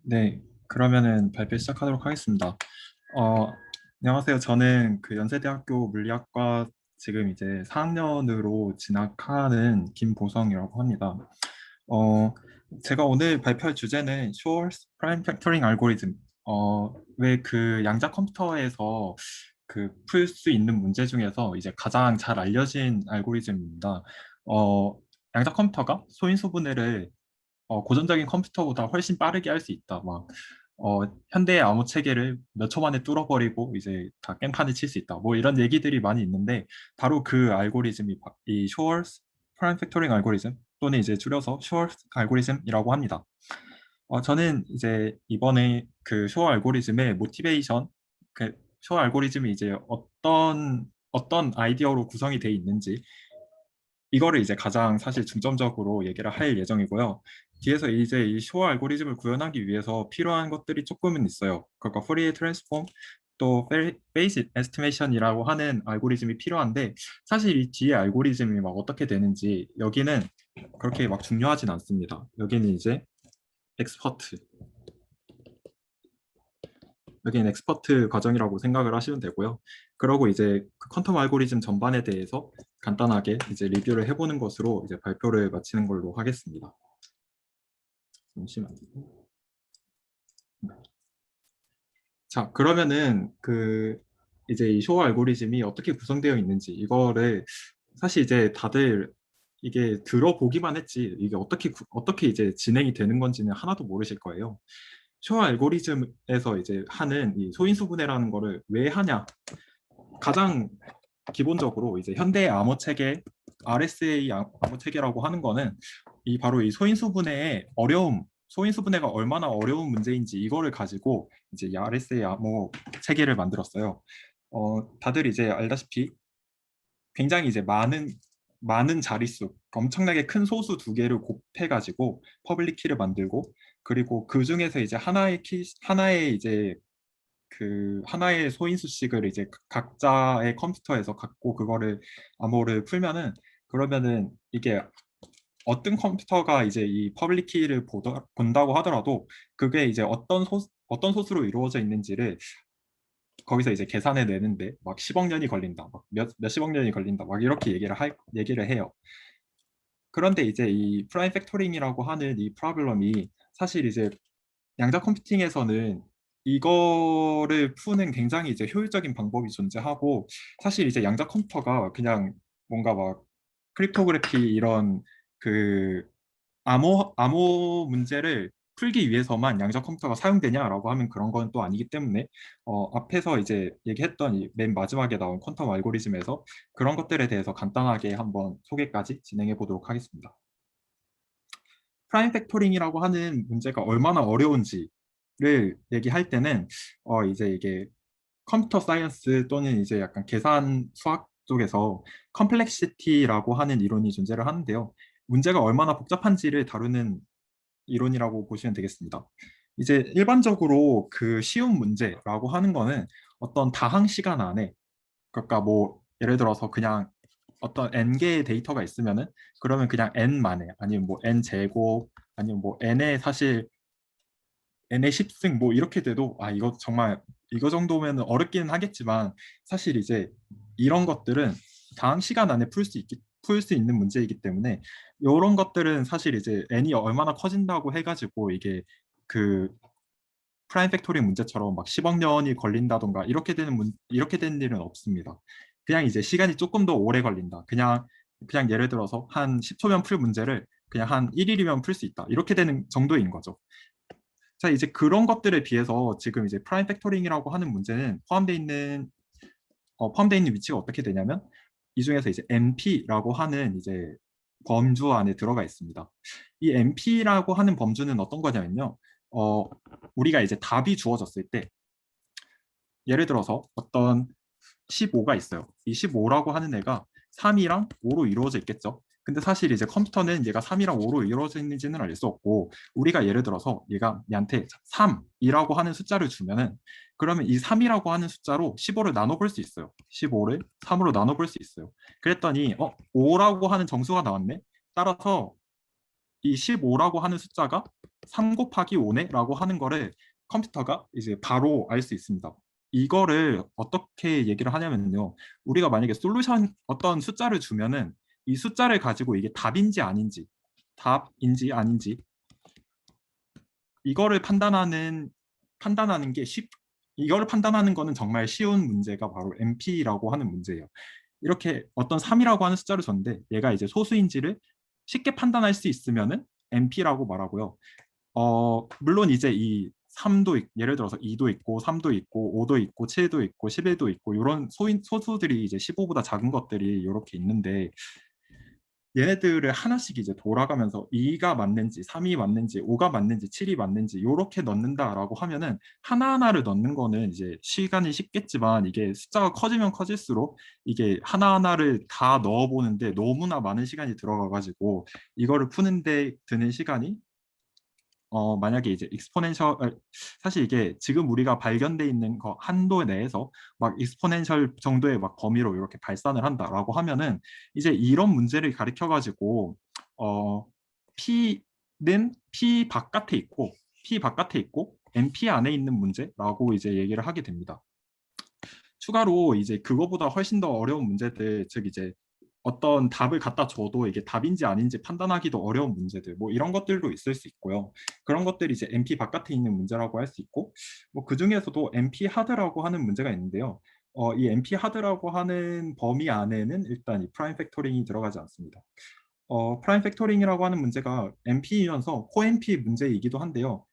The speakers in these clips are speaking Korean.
네, 그러면은 발표 시작하도록 하겠습니다. 어, 안녕하세요. 저는 그 연세대학교 물리학과 지금 이제 4학년으로 진학하는 김보성이라고 합니다. 어, 제가 오늘 발표할 주제는 Shor's Prime Factoring 알고리즘. 왜 그 양자 컴퓨터에서 그 풀 수 있는 문제 중에서 이제 가장 잘 알려진 알고리즘입니다. 어, 양자 컴퓨터가 소인수 분해를 고전적인 컴퓨터보다 훨씬 빠르게 할 수 있다. 현대의 암호 체계를 몇 초 만에 뚫어버리고 이제 다 깽판을 칠 수 있다. 뭐 이런 얘기들이 많이 있는데 바로 그 알고리즘이 이 쇼얼스 프라임 팩토링 알고리즘 또는 이제 줄여서 쇼얼스 알고리즘이라고 합니다. 저는 이제 이번에 그 쇼 알고리즘의 모티베이션, 그쇼 알고리즘이 이제 어떤 아이디어로 구성이 돼 있는지 이거를 이제 가장 사실 중점적으로 얘기를 할 예정이고요. 뒤에서 이제 이 쇼 알고리즘을 구현하기 위해서 필요한 것들이 조금은 있어요. 그러니까 포리에 트랜스폼 또 베이스 에스티메이션이라고 하는 알고리즘이 필요한데 사실 이 뒤에 알고리즘이 막 어떻게 되는지 여기는 그렇게 막 중요하진 않습니다. 여기는 이제 엑스퍼트 여기는 엑스퍼트 과정이라고 생각을 하시면 되고요. 그러고 이제 그 퀀텀 알고리즘 전반에 대해서 간단하게 이제 리뷰를 해보는 것으로 이제 발표를 마치는 걸로 하겠습니다. 잠시만요. 자, 그러면은 그 이제 이 쇼 알고리즘이 어떻게 구성되어 있는지 이거를 사실 이제 다들 이게 들어보기만 했지 이게 어떻게 이제 진행이 되는 건지는 하나도 모르실 거예요. 쇼 알고리즘에서 이제 하는 이 소인수 분해라는 거를 왜 하냐? 가장 기본적으로 이제 현대 암호 체계 RSA 암호 체계라고 하는 거는 이 바로 이 소인수 분해의 어려움, 소인수 분해가 얼마나 어려운 문제인지 이거를 가지고 이제 이 RSA 암호 체계를 만들었어요. 다들 이제 알다시피 굉장히 이제 많은 자릿수, 엄청나게 큰 소수 두 개를 곱해가지고 퍼블릭 키를 만들고 그리고 그 중에서 이제 하나의 이제 그 하나의 소인수식을 이제 각자의 컴퓨터에서 갖고 그거를 암호를 풀면은 그러면은 이게 어떤 컴퓨터가 이제 이 퍼블릭 키를 본다고 하더라도 그게 이제 어떤 소수로 이루어져 있는지를 거기서 이제 계산해 내는데 막 10억 년이 걸린다, 막 몇십억 년이 걸린다, 막 이렇게 얘기를 해요. 그런데 이제 이 프라임 팩토링이라고 하는 이 프로블럼이 사실 이제 양자 컴퓨팅에서는 이거를 푸는 굉장히 이제 효율적인 방법이 존재하고 사실 이제 양자 컴퓨터가 그냥 뭔가 막 크립토그래피 이런 그 암호 문제를 풀기 위해서만 양자 컴퓨터가 사용되냐라고 하면 그런 건 또 아니기 때문에 앞에서 이제 얘기했던 이 맨 마지막에 나온 퀀텀 알고리즘에서 그런 것들에 대해서 간단하게 한번 소개까지 진행해 보도록 하겠습니다. 프라임 팩토링이라고 하는 문제가 얼마나 어려운지를 얘기할 때는 이제 이게 컴퓨터 사이언스 또는 이제 약간 계산 수학 쪽에서 컴플렉시티라고 하는 이론이 존재를 하는데요. 문제가 얼마나 복잡한지를 다루는 이론이라고 보시면 되겠습니다. 이제 일반적으로 그 쉬운 문제라고 하는 거는 어떤 다항 시간 안에 그러니까 뭐 예를 들어서 그냥 어떤 n 개의 데이터가 있으면은 그러면 그냥 n만에 아니면 뭐 n 제곱 아니면 뭐 n의 사실 n의 10승 뭐 이렇게 돼도 이거 정말 이거 정도면 어렵기는 하겠지만 사실 이제 이런 것들은 다음 시간 안에 풀 수 있는 문제이기 때문에 이런 것들은 사실 이제 n이 얼마나 커진다고 해가지고 이게 그 프라임 팩토리 문제처럼 막 10억 년이 걸린다던가 이렇게 되는 일은 없습니다. 그냥 이제 시간이 조금 더 오래 걸린다. 그냥 예를 들어서 한 10초면 풀 문제를 그냥 한 1일이면 풀 수 있다. 이렇게 되는 정도인 거죠. 자, 이제 그런 것들에 비해서 지금 이제 프라임 팩토링이라고 하는 문제는 포함되어 있는 위치가 어떻게 되냐면 이 중에서 이제 NP라고 하는 이제 범주 안에 들어가 있습니다. 이 NP라고 하는 범주는 어떤 거냐면요. 어, 우리가 이제 답이 주어졌을 때 예를 들어서 어떤 15가 있어요. 이 15라고 하는 애가 3이랑 5로 이루어져 있겠죠. 근데 사실 이제 컴퓨터는 얘가 3이랑 5로 이루어져 있는지는 알 수 없고 우리가 예를 들어서 얘한테 3이라고 하는 숫자를 주면은 그러면 이 3이라고 하는 숫자로 15를 나눠볼 수 있어요. 15를 3으로 나눠볼 수 있어요. 그랬더니 5라고 하는 정수가 나왔네. 따라서 이 15라고 하는 숫자가 3 곱하기 5네? 라고 하는 거를 컴퓨터가 이제 바로 알 수 있습니다. 이거를 어떻게 얘기를 하냐면요. 우리가 만약에 솔루션 어떤 숫자를 주면은 이 숫자를 가지고 이게 답인지 아닌지 이거를 판단하는 게 이거를 판단하는 거는 정말 쉬운 문제가 바로 NP라고 하는 문제예요. 이렇게 어떤 3이라고 하는 숫자를 줬는데 얘가 이제 소수인지를 쉽게 판단할 수 있으면은 NP라고 말하고요. 물론 이제 이 3도 예를 들어서 2도 있고 3도 있고 5도 있고 7도 있고 11도 있고 이런 소수들이 이제 15보다 작은 것들이 이렇게 있는데 얘네들을 하나씩 이제 돌아가면서 2가 맞는지 3이 맞는지 5가 맞는지 7이 맞는지 이렇게 넣는다라고 하면은 하나하나를 넣는 거는 이제 시간이 쉽겠지만 이게 숫자가 커지면 커질수록 이게 하나하나를 다 넣어보는데 너무나 많은 시간이 들어가가지고 이거를 푸는데 드는 시간이 만약에 이제 익스포넨셜 사실 이게 지금 우리가 발견돼 있는 거 한도 내에서 막 익스포넨셜 정도의 막 범위로 이렇게 발산을 한다라고 하면은 이제 이런 문제를 가리켜 가지고 어 P는 P 바깥에 있고 NP 안에 있는 문제라고 이제 얘기를 하게 됩니다. 추가로 이제 그거보다 훨씬 더 어려운 문제들, 즉 이제 어떤 답을 갖다 줘도 이게 답인지 아닌지 판단하기도 어려운 문제들, 뭐 이런 것들도 있을 수 있고요. 그런 것들이 이제 NP 바깥에 있는 문제라고 할 수 있고, 뭐 그 중에서도 NP 하드라고 하는 문제가 있는데요. 이 NP 하드라고 하는 범위 안에는 일단 이 프라임 팩토링이 들어가지 않습니다. 프라임 팩토링이라고 하는 문제가 NP이면서 코-NP 문제이기도 한데요.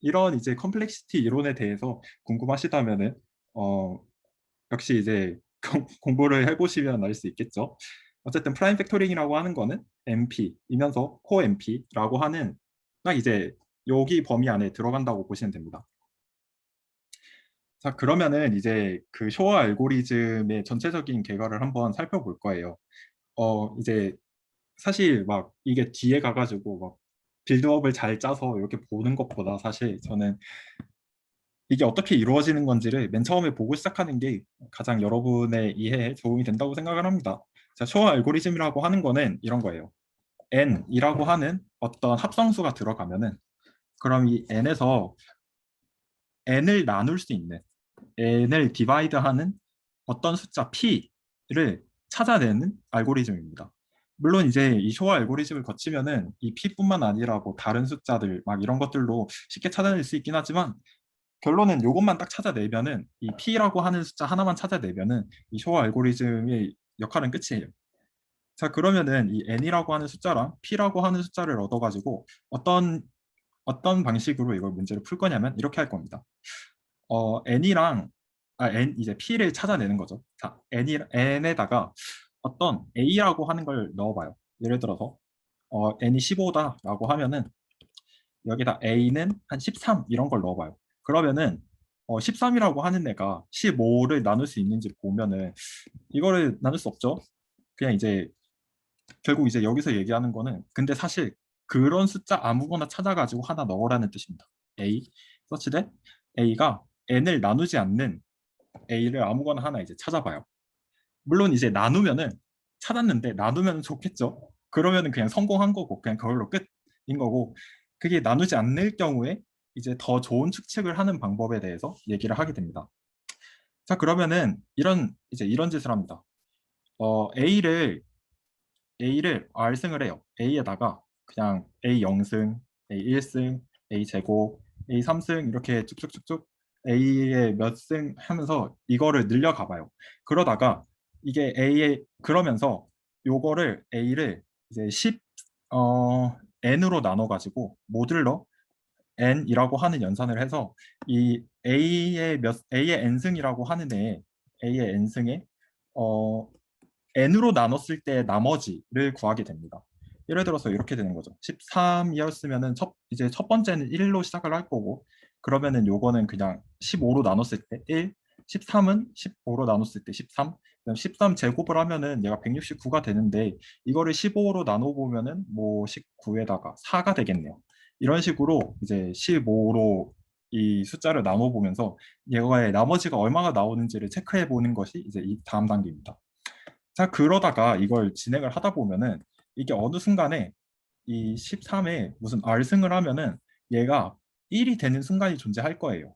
이런 이제 컴플렉시티 이론에 대해서 궁금하시다면은 어, 역시 이제 공부를 해보시면 알 수 있겠죠. 어쨌든 프라임 팩토링이라고 하는 거는 NP이면서 코 NP라고 하는 딱 이제 여기 범위 안에 들어간다고 보시면 됩니다. 자, 그러면은 이제 그 쇼어 알고리즘의 전체적인 개괄을 한번 살펴볼 거예요. 이제 사실 막 이게 뒤에 가가지고 막 빌드업을 잘 짜서 이렇게 보는 것보다 사실 저는 이게 어떻게 이루어지는 건지를 맨 처음에 보고 시작하는 게 가장 여러분의 이해에 도움이 된다고 생각을 합니다. 자, 쇼어 알고리즘이라고 하는 거는 이런 거예요. n이라고 하는 어떤 합성수가 들어가면은 그럼 이 n에서 n을 나눌 수 있는 n을 디바이드하는 어떤 숫자 p를 찾아내는 알고리즘입니다. 물론 이제 이 쇼어 알고리즘을 거치면은 이 p뿐만 아니라 뭐 다른 숫자들 막 이런 것들로 쉽게 찾아낼 수 있긴 하지만 결론은 이것만 딱 찾아내면은 이 p라고 하는 숫자 하나만 찾아내면은 이 쇼어 알고리즘의 역할은 끝이에요. 자, 그러면은 이 n이라고 하는 숫자랑 p라고 하는 숫자를 얻어가지고 어떤 방식으로 이걸 문제를 풀 거냐면 이렇게 할 겁니다. n이랑 n 이제 p를 찾아내는 거죠. 자, n에다가 어떤 a라고 하는 걸 넣어봐요. 예를 들어서 n이 15다라고 하면은 여기다 a는 한 13 이런 걸 넣어봐요. 그러면은 13이라고 하는 애가 15를 나눌 수 있는지 보면은 이거를 나눌 수 없죠. 그냥 이제 결국 이제 여기서 얘기하는 거는 근데 사실 그런 숫자 아무거나 찾아가지고 하나 넣으라는 뜻입니다. A such that A가 n을 나누지 않는 A를 아무거나 하나 이제 찾아봐요. 물론 이제 나누면은 찾았는데 나누면 좋겠죠. 그러면은 그냥 성공한 거고 그냥 그걸로 끝인 거고 그게 나누지 않을 경우에 이제 더 좋은 추측을 하는 방법에 대해서 얘기를 하게 됩니다. 자, 그러면은 이런 짓을 합니다. A를 R승을 해요. A에다가 그냥 A 0승, A 1승, A 제곱, A 3승 이렇게 쭉쭉쭉쭉 A의 몇 승 하면서 이거를 늘려가 봐요. 그러다가 이게 A에 그러면서 요거를 A를 이제 N으로 나눠 가지고 모듈러 N이라고 하는 연산을 해서 이 A의 N승이라고 하는 애에 A의 N승에 어 n으로 나눴을 때 나머지를 구하게 됩니다. 예를 들어서 이렇게 되는 거죠. 13이었으면은 이제 첫 번째는 1로 시작을 할 거고 그러면은 요거는 그냥 15로 나눴을 때 1, 13은 15로 나눴을 때 13, 그다음 13 제곱을 하면은 얘가 169가 되는데 이거를 15로 나눠 보면은 뭐 19에다가 4가 되겠네요. 이런 식으로 이제 15로 이 숫자를 나눠 보면서 얘가의 나머지가 얼마가 나오는지를 체크해 보는 것이 이제 이 다음 단계입니다. 자, 그러다가 이걸 진행을 하다 보면은 이게 어느 순간에 이 13에 무슨 R승을 하면은 얘가 1이 되는 순간이 존재할 거예요.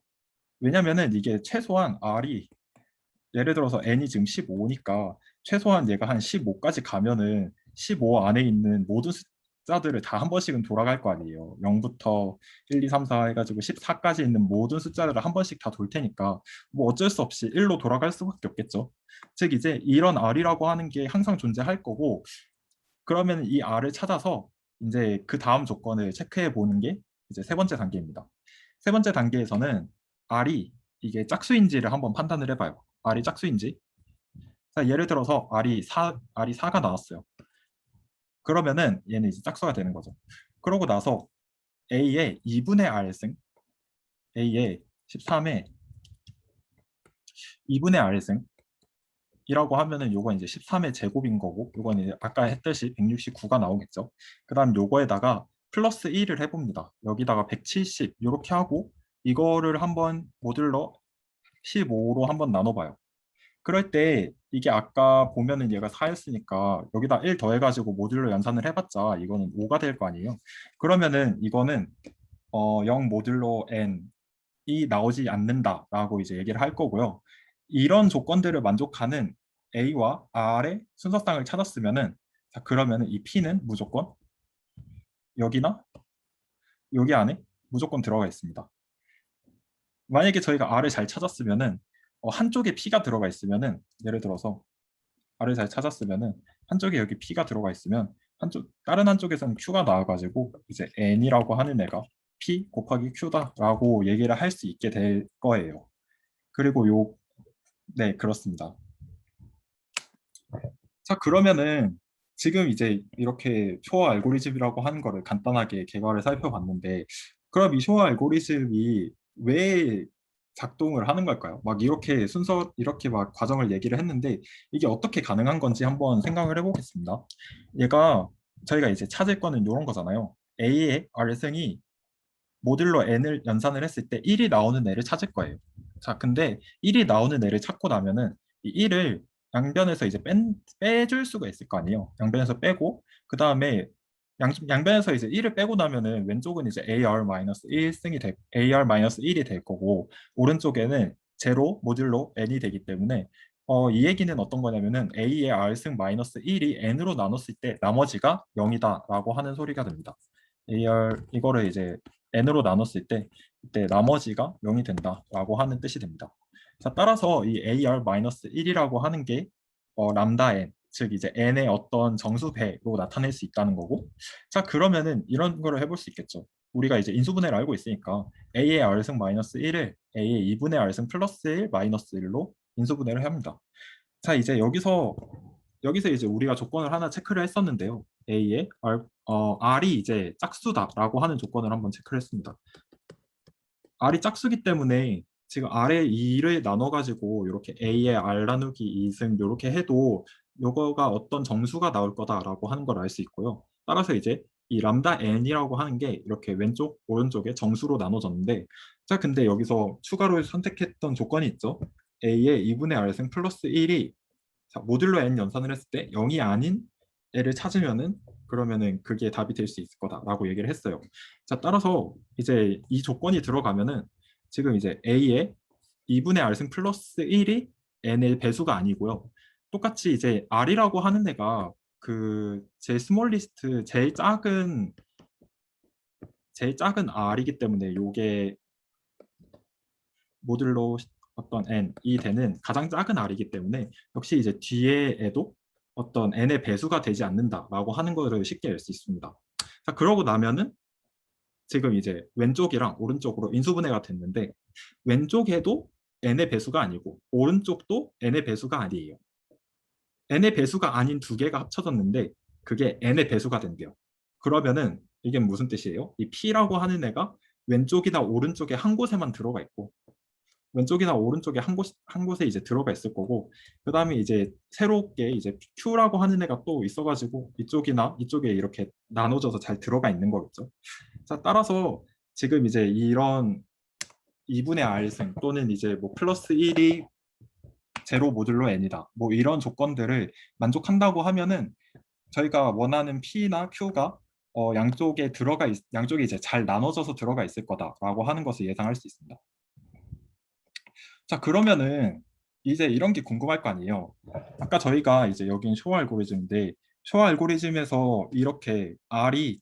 왜냐면은 이게 최소한 R이 예를 들어서 n이 지금 15니까 최소한 얘가 한 15까지 가면은 15 안에 있는 모든 숫자들을 다 한 번씩은 돌아갈 거 아니에요. 0부터 1, 2, 3, 4 해가지고 14까지 있는 모든 숫자들을 한 번씩 다 돌 테니까 뭐 어쩔 수 없이 1로 돌아갈 수밖에 없겠죠. 즉 이제 이런 R이라고 하는 게 항상 존재할 거고 그러면 이 R을 찾아서 이제 그 다음 조건을 체크해 보는 게 이제 세 번째 단계입니다. 세 번째 단계에서는 R이 이게 짝수인지를 한번 판단을 해봐요. R이 짝수인지. 자, 예를 들어서 R이 4가 나왔어요. 그러면은 얘는 이제 짝수가 되는 거죠. 그러고 나서 A의 2분의 R승, A의 13의 2분의 R승 이라고 하면은 요거 이제 13의 제곱인 거고 요건 이제 아까 했듯이 169가 나오겠죠. 그다음 요거에다가 플러스 1을 해봅니다. 여기다가 170 이렇게 하고 이거를 한번 모듈러 15로 한번 나눠봐요. 그럴 때 이게 아까 보면은 얘가 4였으니까 여기다 1 더해가지고 모듈로 연산을 해봤자 이거는 5가 될 거 아니에요. 그러면은 이거는 0 모듈로 n이 나오지 않는다라고 이제 얘기를 할 거고요. 이런 조건들을 만족하는 A와 R의 순서쌍을 찾았으면은 자 그러면은 이 P는 무조건 여기나 여기 안에 무조건 들어가 있습니다. 만약에 저희가 R을 잘 찾았으면은 한쪽에 P가 들어가 있으면은 예를 들어서 R을 잘 찾았으면은 한쪽에 여기 P가 들어가 있으면 다른 한쪽에서는 Q가 나와가지고 이제 N이라고 하는 애가 P 곱하기 Q다라고 얘기를 할 수 있게 될 거예요. 그리고 네, 그렇습니다. 자, 그러면은 지금 이제 이렇게 쇼어 알고리즘이라고 하는 거를 간단하게 개괄을 살펴봤는데 그럼 이 쇼어 알고리즘이 왜 작동을 하는 걸까요? 막 이렇게 이렇게 막 과정을 얘기를 했는데 이게 어떻게 가능한 건지 한번 생각을 해보겠습니다. 얘가 저희가 이제 찾을 거는 이런 거잖아요. A의 R승이 모듈로 n을 연산을 했을 때 1이 나오는 애를 찾을 거예요. 자, 근데 1이 나오는 애를 찾고 나면은 이 1을 양변에서 이제 빼줄 수가 있을 거 아니에요. 양변에서 빼고 그 다음에 양변에서 이제 1을 빼고 나면은 왼쪽은 이제 AR-1이 될 거고 오른쪽에는 제로 모듈로 n이 되기 때문에 이 얘기는 어떤 거냐면은 A의 R승 마이너스 1이 n으로 나눴을 때 나머지가 0이다라고 하는 소리가 됩니다. 이거를 이제 n으로 나눴을 때 이때 나머지가 0이 된다라고 하는 뜻이 됩니다. 자, 따라서 이 AR-1이라고 하는 게 람다 n, 즉 이제 n의 어떤 정수배로 나타낼 수 있다는 거고 자, 그러면은 이런 거를 해볼 수 있겠죠. 우리가 이제 인수분해를 알고 있으니까 A의 R승 마이너스 1을 A의 2분의 R승 플러스 1 마이너스 1로 인수분해를 합니다. 자, 이제 여기서 이제 우리가 조건을 하나 체크를 했었는데요. A의 R이 이제 짝수다라고 하는 조건을 한번 체크를 했습니다. R이 짝수기 때문에 지금 R의 2를 나눠가지고 이렇게 A의 R 나누기 2승 이렇게 해도 요거가 어떤 정수가 나올 거다라고 하는 걸 알 수 있고요. 따라서 이제 이 람다 n이라고 하는 게 이렇게 왼쪽 오른쪽에 정수로 나눠졌는데 자 근데 여기서 추가로 선택했던 조건이 있죠. A의 2분의 R승 플러스 1이 자, 모듈로 n 연산을 했을 때 0이 아닌 애를 찾으면은 그러면은 그게 답이 될 수 있을 거다라고 얘기를 했어요. 자, 따라서 이제 이 조건이 들어가면은 지금 이제 A의 2분의 R승 플러스 1이 n의 배수가 아니고요. 똑같이 이제 R이라고 하는 애가 그 제일 스몰 리스트 제일 작은 R이기 때문에 요게 모듈로 어떤 n이 되는 가장 작은 r이기 때문에 역시 이제 뒤에에도 어떤 n의 배수가 되지 않는다라고 하는 것을 쉽게 알 수 있습니다. 자, 그러고 나면은 지금 이제 왼쪽이랑 오른쪽으로 인수분해가 됐는데 왼쪽에도 n의 배수가 아니고 오른쪽도 n의 배수가 아니에요. n의 배수가 아닌 두 개가 합쳐졌는데 그게 n의 배수가 된대요. 그러면은 이게 무슨 뜻이에요? 이 p라고 하는 애가 왼쪽이나 오른쪽에 한 곳에만 들어가 있고 왼쪽이나 오른쪽에 한 곳에 이제 들어가 있을 거고 그 다음에 이제 새롭게 이제 Q라고 하는 애가 또 있어가지고 이쪽이나 이쪽에 이렇게 나눠져서 잘 들어가 있는 거겠죠. 자, 따라서 지금 이제 이런 2분의 R승 또는 이제 뭐 플러스 1이 제로 모듈로 n이다 뭐 이런 조건들을 만족한다고 하면은 저희가 원하는 P나 Q가 양쪽에 이제 잘 나눠져서 들어가 있을 거다라고 하는 것을 예상할 수 있습니다. 자, 그러면은 이제 이런 게 궁금할 거 아니에요. 아까 저희가 이제 여긴 쇼 알고리즘인데 쇼 알고리즘에서 이렇게 R이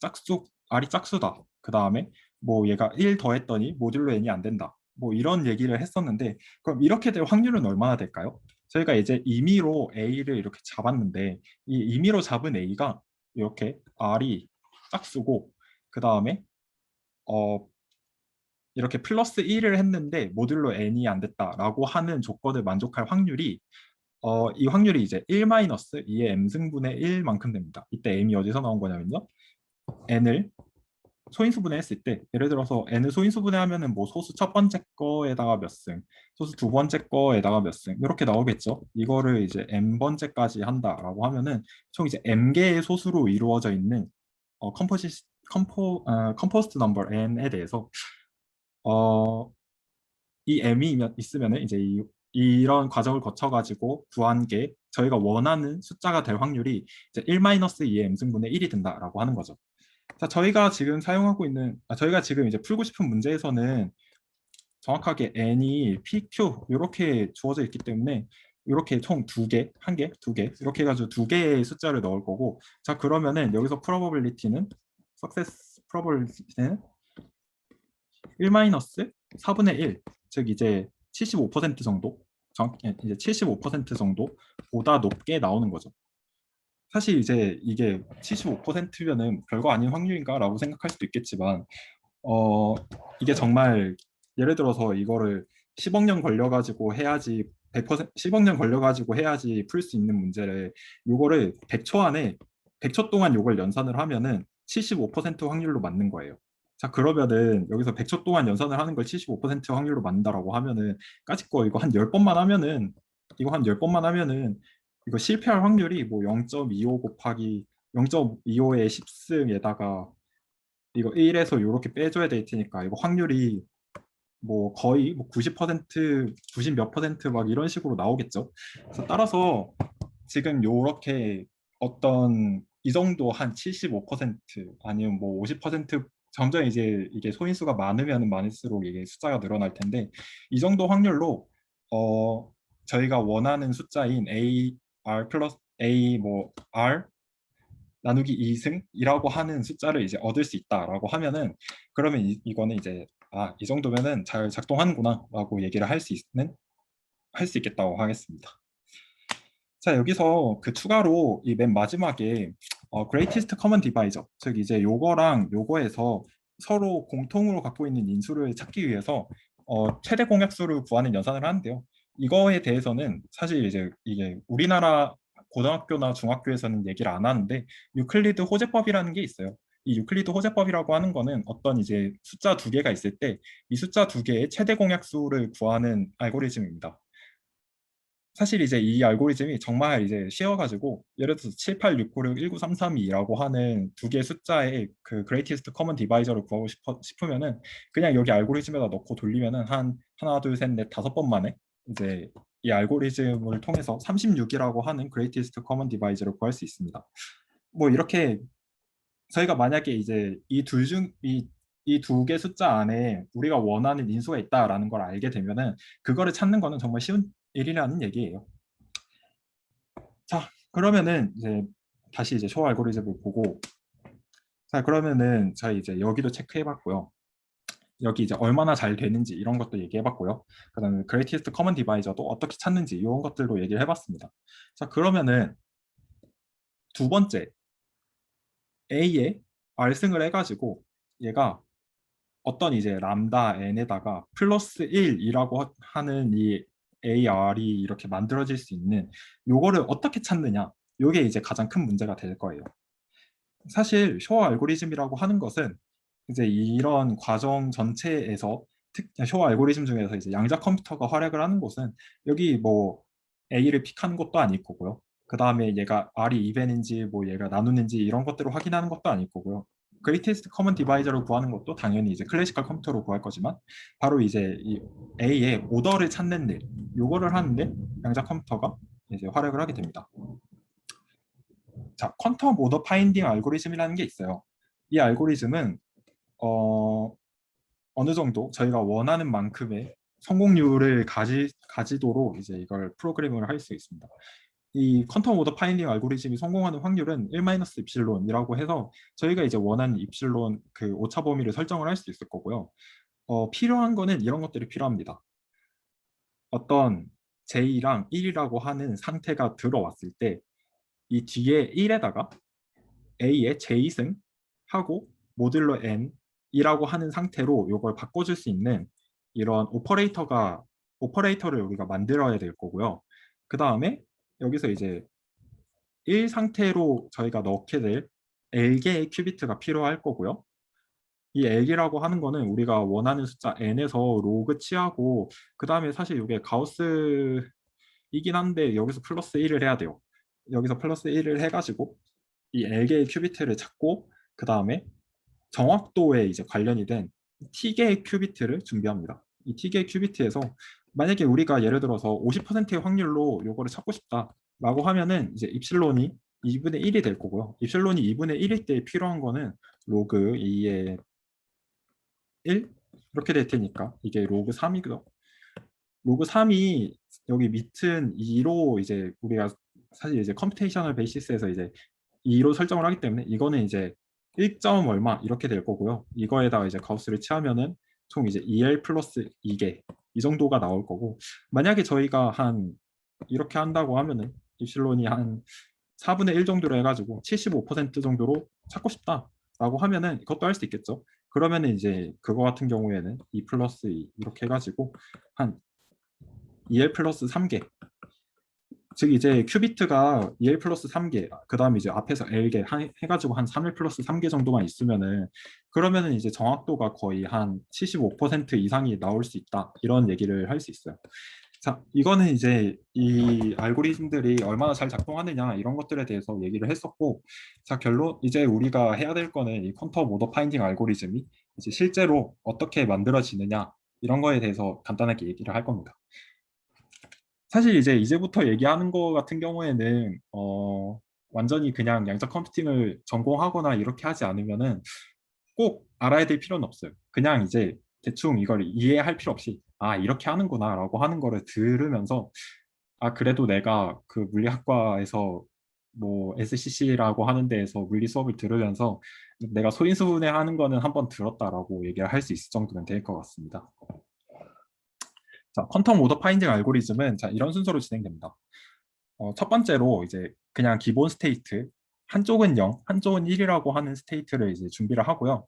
짝수다. 그 다음에 뭐 얘가 1 더했더니 모듈로 n이 안 된다. 뭐 이런 얘기를 했었는데 그럼 이렇게 될 확률은 얼마나 될까요? 저희가 이제 임의로 A를 이렇게 잡았는데 이 임의로 잡은 A가 이렇게 R이 짝수고 그 다음에 어 이렇게 플러스 1을 했는데 모듈로 n이 안 됐다라고 하는 조건을 만족할 확률이 이 확률이 이제 1 마이너스 2의 m승분의 1만큼 됩니다. 이때 m이 어디서 나온 거냐면요. n을 소인수분해 했을 때 예를 들어서 n을 소인수분해 하면은 뭐 소수 첫 번째 거에다가 몇 승, 소수 두 번째 거에다가 몇 승 이렇게 나오겠죠. 이거를 이제 m번째까지 한다라고 하면은 총 이제 m개의 소수로 이루어져 있는 컴포스트 넘버 n에 대해서 어, 이 m이 있으면은 이제 이런 과정을 거쳐가지고 구한 게 저희가 원하는 숫자가 될 확률이 이제 1-2의 m승분의 1이 된다라고 하는 거죠. 자, 저희가 지금 이제 풀고 싶은 문제에서는 정확하게 n이 pq 이렇게 주어져 있기 때문에 이렇게 총 두 개, 한 개, 두 개 이렇게 해가지고 두 개의 숫자를 넣을 거고 자 그러면은 여기서 probability는 success probability는 1-4분의 1, 즉 이제 75% 정도, 이제 75% 정도보다 높게 나오는 거죠. 사실 이제 이게 75%면은 별거 아닌 확률인가라고 생각할 수도 있겠지만, 어 이게 정말 예를 들어서 이거를 10억 년 걸려가지고 해야지 100% 10억 년 걸려가지고 해야지 풀 수 있는 문제를 요거를 100초 안에 100초 동안 요걸 연산을 하면은 75% 확률로 맞는 거예요. 자, 그러면은 여기서 100초 동안 연산을 하는 걸 75% 확률로 만든다라고 하면은 까짓 거 이거 한 10번만 하면은 이거 한 10번만 하면은 이거 실패할 확률이 뭐 0.25 곱하기 0.25의 10승에다가 이거 1에서 이렇게 빼줘야 될 테니까 이거 확률이 뭐 거의 뭐 90%, 90 몇 퍼센트 막 이런 식으로 나오겠죠. 그래서 따라서 지금 요렇게 어떤 이 정도 한 75% 아니면 뭐 50% 점점 이제 이게 소인수가 많으면 많을수록 이게 숫자가 늘어날 텐데 이 정도 확률로 어 저희가 원하는 숫자인 A R 플러스 A 뭐 R 나누기 2승이라고 하는 숫자를 이제 얻을 수 있다라고 하면은 그러면 이거는 이제 이 정도면은 잘 작동하는구나라고 얘기를 할 수 있겠다고 하겠습니다. 자, 여기서 그 추가로 이 맨 마지막에 greatest common divisor, 즉 이제 요거랑 요거에서 서로 공통으로 갖고 있는 인수를 찾기 위해서 최대 공약수를 구하는 연산을 하는데요. 이거에 대해서는 사실 이제 이게 우리나라 고등학교나 중학교에서는 얘기를 안 하는데 유클리드 호재법이라는 게 있어요. 이 유클리드 호재법이라고 하는 거는 어떤 이제 숫자 두 개가 있을 때 이 숫자 두 개의 최대 공약수를 구하는 알고리즘입니다. 사실 이제 이 알고리즘이 정말 이제 쉬워가지고 예를 들어서 7, 8, 6, 9, 6, 1, 9, 3, 3, 2라고 하는 두 개의 숫자의 그 greatest common divisor를 구하고 싶으면은 그냥 여기 알고리즘에다 넣고 돌리면은 한 하나, 둘, 셋, 넷, 다섯 번 만에 이제 이 알고리즘을 통해서 36이라고 하는 greatest common divisor를 구할 수 있습니다. 뭐 이렇게 저희가 만약에 이제 이 두 개 숫자 안에 우리가 원하는 인수가 있다라는 걸 알게 되면은 그거를 찾는 거는 정말 쉬운 일이라는 얘기예요. 자, 그러면은 이제 다시 이제 쇼 알고리즘을 보고 자, 그러면은 저희 이제 여기도 체크해 봤고요. 여기 이제 얼마나 잘 되는지 이런 것도 얘기해 봤고요. 그다음에 greatest common divisor도 어떻게 찾는지 이런 것들도 얘기를 해 봤습니다. 자, 그러면은 두 번째 A에 R승을 해 가지고 얘가 어떤 이제 람다 n에다가 플러스 1이라고 하는 이 AR이 이렇게 만들어질 수 있는 요거를 어떻게 찾느냐 요게 이제 가장 큰 문제가 될 거예요. 사실 쇼 알고리즘이라고 하는 것은 이제 이런 과정 전체에서 쇼 알고리즘 중에서 이제 양자 컴퓨터가 활약을 하는 곳은 여기 뭐 A를 픽하는 것도 아닐 거고요. 그 다음에 얘가 R이 이벤인지 뭐 얘가 나누는지 이런 것들을 확인하는 것도 아닐 거고요. 그레이티스트 커먼 디바이저를 구하는 것도 당연히 이제 클래시컬 컴퓨터로 구할 거지만 바로 이제 이 A의 오더를 찾는 일 요거를 하는데 양자 컴퓨터가 이제 활약을 하게 됩니다. 자, 퀀텀 오더 파인딩 알고리즘이라는 게 있어요. 이 알고리즘은 어, 어느 정도 저희가 원하는 만큼의 성공률을 가지도록 이제 이걸 프로그래밍을 할 수 있습니다. 이 퀀텀 오더 파인딩 알고리즘이 성공하는 확률은 1-입실론이라고 해서 저희가 이제 원하는 입실론 그 오차 범위를 설정을 할 수 있을 거고요. 필요한 거는 이런 것들이 필요합니다. 어떤 J랑 1이라고 하는 상태가 들어왔을 때 이 뒤에 1에다가 A의 J승 하고 모듈러 N이라고 하는 상태로 이걸 바꿔줄 수 있는 이런 오퍼레이터를 우리가 만들어야 될 거고요. 그 다음에 여기서 이제 1 상태로 저희가 넣게 될 L개의 큐비트가 필요할 거고요. 이 L이라고 하는 거는 우리가 원하는 숫자 n에서 로그 취하고 그 다음에 사실 이게 가우스이긴 한데 여기서 플러스 1을 해야 돼요. 여기서 플러스 1을 해가지고 이 L개의 큐비트를 찾고 그 다음에 정확도에 이제 관련이 된 T개의 큐비트를 준비합니다. 이 T개의 큐비트에서 만약에 우리가 예를 들어서 50%의 확률로 요거를 찾고 싶다라고 하면은 이제 입실론이 2분의 1이 될 거고요. 입실론이 2분의 1일 때 필요한 거는 로그 2의 1 이렇게 될 테니까 이게 로그 3이고요. 로그 3이 여기 밑은 2로 이제 우리가 사실 이제 컴퓨테이셔널 베이시스에서 이제 2로 설정을 하기 때문에 이거는 이제 1점 얼마 이렇게 될 거고요. 이거에다가 이제 가우스를 취하면은 총 이제 2L 플러스 2개 이 정도가 나올 거고 만약에 저희가 한 이렇게 한다고 하면은 입실론이 한 4분의 1 정도로 해가지고 75% 정도로 찾고 싶다라고 하면은 이것도 할 수 있겠죠. 그러면은 이제 그거 같은 경우에는 2 플러스 2 이렇게 해가지고 한 2L 플러스 3개 즉 이제 큐비트가 2L 플러스 3개 그 다음에 이제 앞에서 L개 해가지고 한 3L 플러스 3개 정도만 있으면은 그러면은 이제 정확도가 거의 한 75% 이상이 나올 수 있다 이런 얘기를 할 수 있어요. 자, 이거는 이제 이 알고리즘들이 얼마나 잘 작동하느냐 이런 것들에 대해서 얘기를 했었고, 자, 결론 이제 우리가 해야 될 거는 이 퀀텀 오더 파인딩 알고리즘이 이제 실제로 어떻게 만들어지느냐 이런 거에 대해서 간단하게 얘기를 할 겁니다. 사실 이제 이제부터 얘기하는 거 같은 경우에는 완전히 그냥 양자 컴퓨팅을 전공하거나 이렇게 하지 않으면은 꼭 알아야 될 필요는 없어요. 그냥 이제 대충 이걸 이해할 필요 없이 아 이렇게 하는구나 라고 하는 거를 들으면서 아 그래도 내가 그 물리학과에서 뭐 SCC라고 하는 데에서 물리 수업을 들으면서 내가 소인수분해 하는 거는 한번 들었다라고 얘기를 할 수 있을 정도면 될 것 같습니다. 자, 퀀텀 오더 파인딩 알고리즘은 자 이런 순서로 진행됩니다. 첫 번째로 이제 그냥 기본 스테이트 한쪽은 0, 한쪽은 1이라고 하는 스테이트를 이제 준비를 하고요.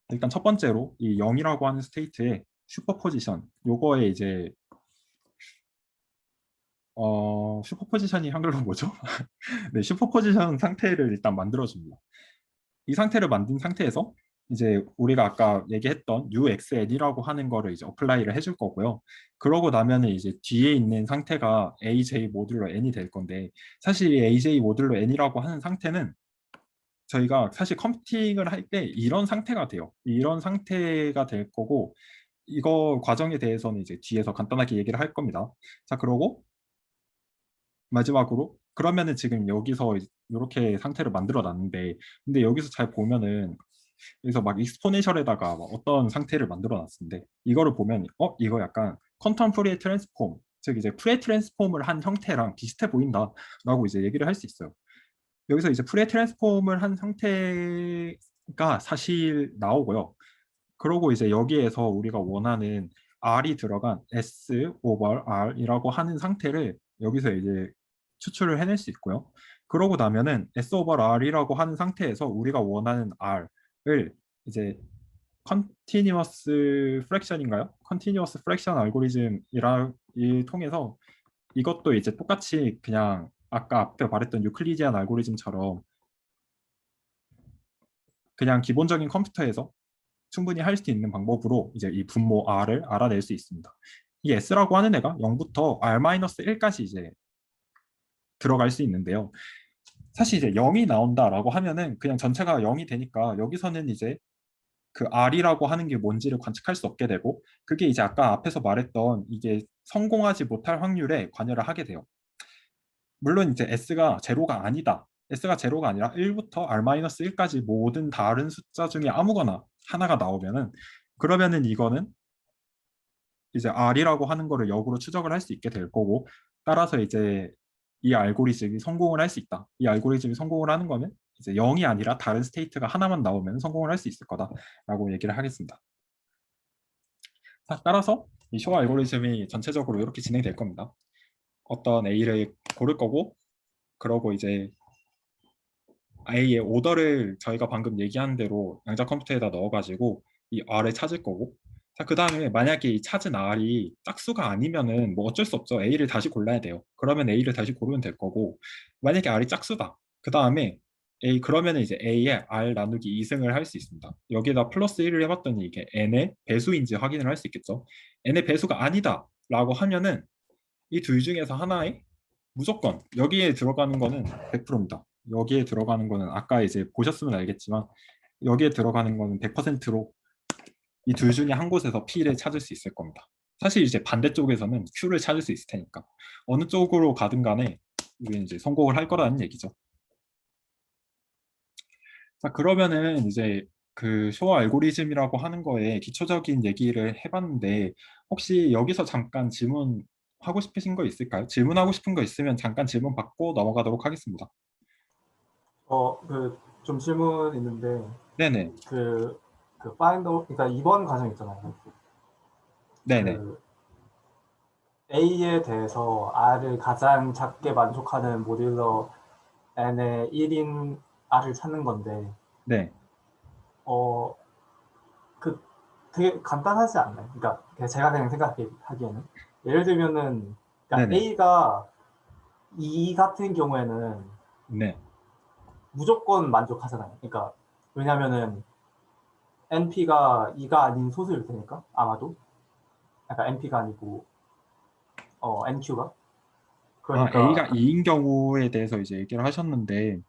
일단 첫 번째로 이 0이라고 하는 스테이트의 슈퍼포지션 요거에 이제 슈퍼포지션이 한글로 뭐죠? 네, 슈퍼포지션 상태를 일단 만들어줍니다. 이 상태를 만든 상태에서 이제 우리가 아까 얘기했던 UXN이라고 하는 거를 이제 어플라이를 해줄 거고요. 그러고 나면은 이제 뒤에 있는 상태가 AJ 모듈러 N이 될 건데 사실 이 AJ 모듈러 N이라고 하는 상태는 저희가 사실 컴퓨팅을 할 때 이런 상태가 돼요. 이런 상태가 될 거고 이거 과정에 대해서는 이제 뒤에서 간단하게 얘기를 할 겁니다. 자, 그러고 마지막으로 그러면은 지금 여기서 이렇게 상태를 만들어 놨는데 근데 여기서 잘 보면은 여기서 막 익스포넨셜에다가 막 어떤 상태를 만들어 놨는데 이거를 보면 이거 약간 퀀텀 푸리에 트랜스폼 즉 이제 푸리에 트랜스폼을 한 형태랑 비슷해 보인다라고 이제 얘기를 할 수 있어요. 여기서 이제 푸리에 트랜스폼을 한 상태가 사실 나오고요. 그러고 이제 여기에서 우리가 원하는 R이 들어간 S 오버 R이라고 하는 상태를 여기서 이제 추출을 해낼 수 있고요. 그러고 나면은 S 오버 R이라고 하는 상태에서 우리가 원하는 R을 이제 컨티뉴어스 프랙션인가요? 컨티뉴어스 프랙션 알고리즘이라 이 통해서 이것도 이제 똑같이 그냥 아까 앞에 말했던 유클리디안 알고리즘처럼 그냥 기본적인 컴퓨터에서 충분히 할 수 있는 방법으로 이제 이 분모 R을 알아낼 수 있습니다. 이 S라고 하는 애가 0부터 R-1까지 이제 들어갈 수 있는데요. 사실 이제 0이 나온다라고 하면은 그냥 전체가 0이 되니까 여기서는 이제 그 R이라고 하는 게 뭔지를 관측할 수 없게 되고 그게 이제 아까 앞에서 말했던 이게 성공하지 못할 확률에 관여를 하게 돼요. 물론 이제 S가 제로가 아니다 s가 제로가 아니라 1부터 r-1까지 모든 다른 숫자 중에 아무거나 하나가 나오면은 그러면은 이거는 이제 r이라고 하는 거를 역으로 추적을 할 수 있게 될 거고 따라서 이제 이 알고리즘이 성공을 할 수 있다. 이 알고리즘이 성공을 하는 거는 이제 0이 아니라 다른 스테이트가 하나만 나오면 성공을 할 수 있을 거다라고 얘기를 하겠습니다. 따라서 이 쇼 알고리즘이 전체적으로 이렇게 진행될 겁니다. 어떤 A를 고를 거고 그러고 이제 A의 오더를 저희가 방금 얘기한 대로 양자 컴퓨터에다 넣어가지고 이 R을 찾을 거고 자, 그 다음에 만약에 이 찾은 R이 짝수가 아니면은 뭐 어쩔 수 없죠. A를 다시 골라야 돼요. 그러면 A를 다시 고르면 될 거고 만약에 R이 짝수다. 그 다음에 그러면은 이제 A에 R 나누기 2승을 할 수 있습니다. 여기에다 플러스 1을 해봤더니 이게 N의 배수인지 확인을 할 수 있겠죠. N의 배수가 아니다 라고 하면은 이 둘 중에서 하나에 무조건 여기에 들어가는 거는 100%입니다. 여기에 들어가는 거는 아까 이제 보셨으면 알겠지만 여기에 들어가는 거는 100%로 이 둘 중에 한 곳에서 P를 찾을 수 있을 겁니다. 사실 이제 반대쪽에서는 Q를 찾을 수 있을 테니까 어느 쪽으로 가든 간에 우리는 이제 성공을 할 거라는 얘기죠. 자, 그러면은 이제 그 쇼 알고리즘이라고 하는 거에 기초적인 얘기를 해봤는데 혹시 여기서 잠깐 질문하고 싶으신 거 있을까요? 질문하고 싶은 거 있으면 잠깐 질문 받고 넘어가도록 하겠습니다. 좀 질문 있는데, 네네. 그러니까 이번 과정 있잖아요. 네네. 그 A에 대해서 R을 가장 작게 만족하는 모듈러 N의 1인 R을 찾는 건데, 네. 어, 그 되게 간단하지 않나요? 그러니까 제가 그냥 생각하기에는 예를 들면은 그러니까 네네. A가 2 같은 경우에는 네. 무조건 만족하잖아요. 그러니까 왜냐면은 NP가 2가 아닌 소수일 테니까 아마도 약간 NP가 아니고 NQ가 아, 그러니까 A가 2인 경우에 대해서 이제 얘기를 하셨는데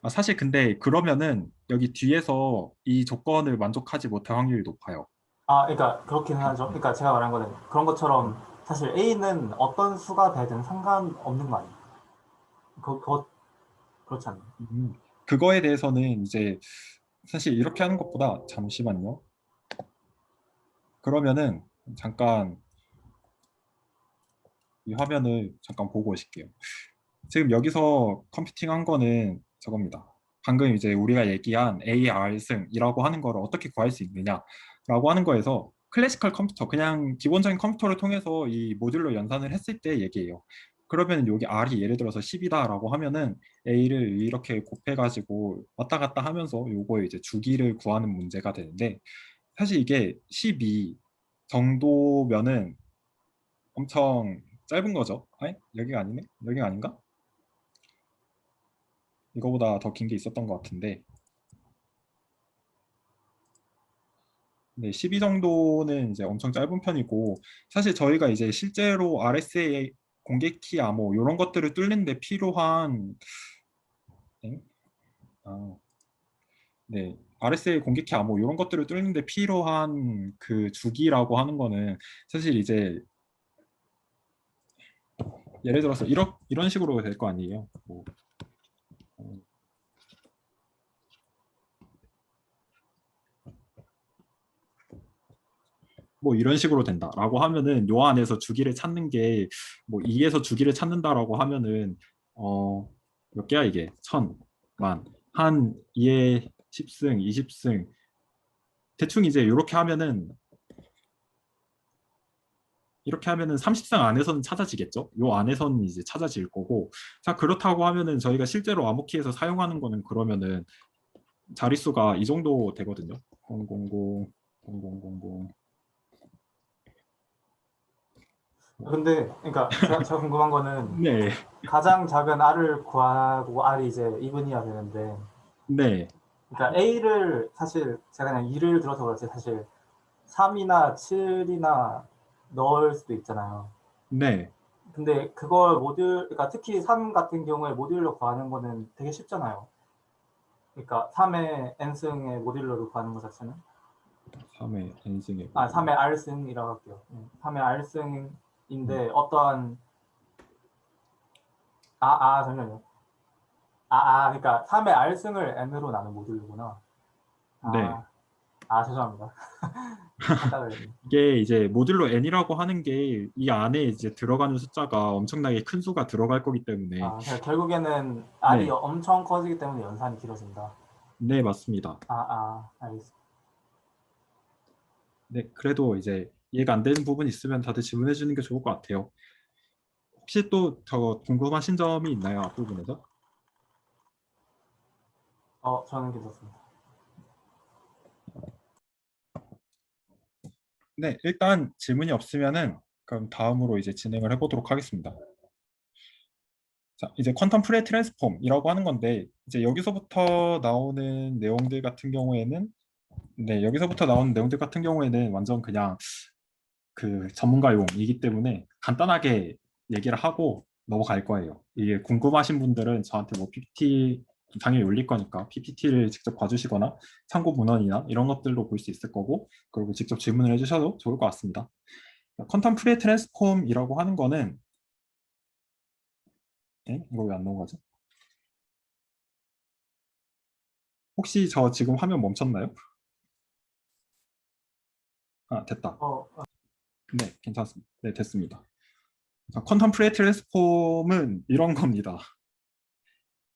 사실 근데 그러면은 여기 뒤에서 이 조건을 만족하지 못할 확률이 높아요. 그러니까 그렇긴 하죠. 그러니까 제가 말한 거는 그런 것처럼 사실 A는 어떤 수가 되든 상관없는 거 아니에요. 그렇지 않나요? 그거에 대해서는 이제 사실 이렇게 하는 것보다 잠시만요. 그러면은 잠깐 이 화면을 잠깐 보고 오실게요. 지금 여기서 컴퓨팅 한 거는 저겁니다. 방금 이제 우리가 얘기한 AR승이라고 하는 거를 어떻게 구할 수 있느냐라고 하는 거에서 클래시컬 컴퓨터, 그냥 기본적인 컴퓨터를 통해서 이 모듈로 연산을 했을 때 얘기해요. 그러면 여기 R이 예를 들어서 10이다라고 하면은 A를 이렇게 곱해가지고 왔다 갔다 하면서 요거에 이제 주기를 구하는 문제가 되는데 사실 이게 12 정도면은 엄청 짧은 거죠. 아니, 여기가 아니네? 여기가 아닌가? 이거보다 더 긴 게 있었던 것 같은데 네, 12 정도는 이제 엄청 짧은 편이고 사실 저희가 이제 실제로 RSA 공개키 암호 이런 것들을 뚫는데 필요한 엥? 아, 네, RSA 공개키 암호 이런 것들을 뚫는데 필요한 그 주기라고 하는 거는 사실 이제 예를 들어서 이런 식으로 될 거 아니에요. 어, 뭐 이런 식으로 된다라고 하면은 요 안에서 주기를 찾는 게 뭐 2에서 주기를 찾는다라고 하면은 몇 개야 이게 천만 한 2에 10승 20승 대충 이제 이렇게 하면은 30승 안에서는 찾아지겠죠. 요 안에서는 이제 찾아질 거고 자 그렇다고 하면은 저희가 실제로 암호키에서 사용하는 거는 그러면은 자릿수가 이 정도 되거든요. 000 0000 근데 그러니까 제가 궁금한 거는 네, 가장 작은 R을 구하고 R이 이제 2분이야 되는데 네, 그러니까 A를 사실 제가 그냥 2를 들어서 그렇지 사실 3이나 7이나 넣을 수도 있잖아요. 네. 근데 그걸 그러니까 특히 3 같은 경우에 모듈로 구하는 거는 되게 쉽잖아요. 그러니까 3의 n승의 모듈러를 구하는 것 자체는 3의 n승의 3의 모듈. r승이라고 할게요. 3의 음. r승인데 어떠한 잠깐만요. 그러니까 3의 R승을 n으로 나눈 모듈이구나. 네. 죄송합니다. 헷갈렸네. 이게 이제 모듈로 n이라고 하는 게 이 안에 이제 들어가는 숫자가 엄청나게 큰 수가 들어갈 거기 때문에 그러니까 결국에는 R이 네, 엄청 커지기 때문에 연산이 길어진다. 네, 맞습니다. 알겠습니다. 네, 그래도 이제 이해가 안 되는 부분 있으면 다들 질문해 주는 게 좋을 것 같아요. 혹시 또 더 궁금하신 점이 있나요? 앞부분에서? 저는 괜찮습니다. 네, 일단 질문이 없으면은 그럼 다음으로 이제 진행을 해보도록 하겠습니다. 자, 이제 퀀텀 프레 트랜스폼이라고 하는 건데 이제 여기서부터 나오는 내용들 같은 경우에는 여기서부터 나오는 내용들 같은 경우에는 완전 그냥 그 전문가용이기 때문에 간단하게 얘기를 하고 넘어갈 거예요. 이게 궁금하신 분들은 저한테 뭐 PPT 당연히 올릴 거니까 PPT를 직접 봐주시거나 참고 문헌이나 이런 것들로 볼 수 있을 거고 그리고 직접 질문을 해주셔도 좋을 것 같습니다. 퀀텀 프리 트랜스폼이라고 하는 거는 이거 왜 안 넘어가죠? 혹시 저 지금 화면 멈췄나요? 됐다. 네, 괜찮습니다. 네, 됐습니다. 자, 퀀텀 프리 트랜스폼은 이런 겁니다.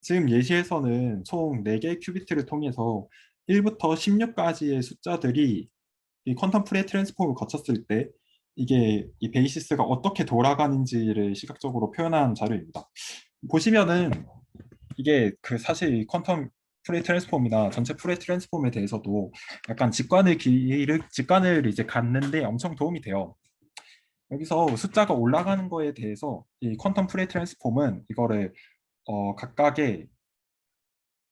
지금 예시에서는 총 4개의 큐비트를 통해서 1부터 16까지의 숫자들이 이 퀀텀 프레 트랜스폼을 거쳤을 때 이게 이 베이시스가 어떻게 돌아가는지를 시각적으로 표현한 자료입니다. 보시면은 이게 그 사실 이 퀀텀 프레 트랜스폼이나 전체 프레 트랜스폼에 대해서도 약간 직관을 이제 갖는데 엄청 도움이 돼요. 여기서 숫자가 올라가는 거에 대해서 이 퀀텀 프레 트랜스폼은 이거를 각각의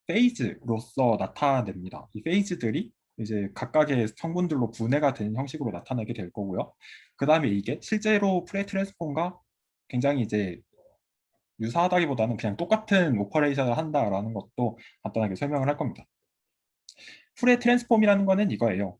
페이즈로서 나타냅니다. 이 페이즈들이 이제 각각의 성분들로 분해가 된 형식으로 나타나게 될 거고요. 그 다음에 이게 실제로 프레 트랜스폼과 굉장히 이제 유사하다기보다는 그냥 똑같은 오퍼레이션을 한다라는 것도 간단하게 설명을 할 겁니다. 프레 트랜스폼이라는 거는 이거예요.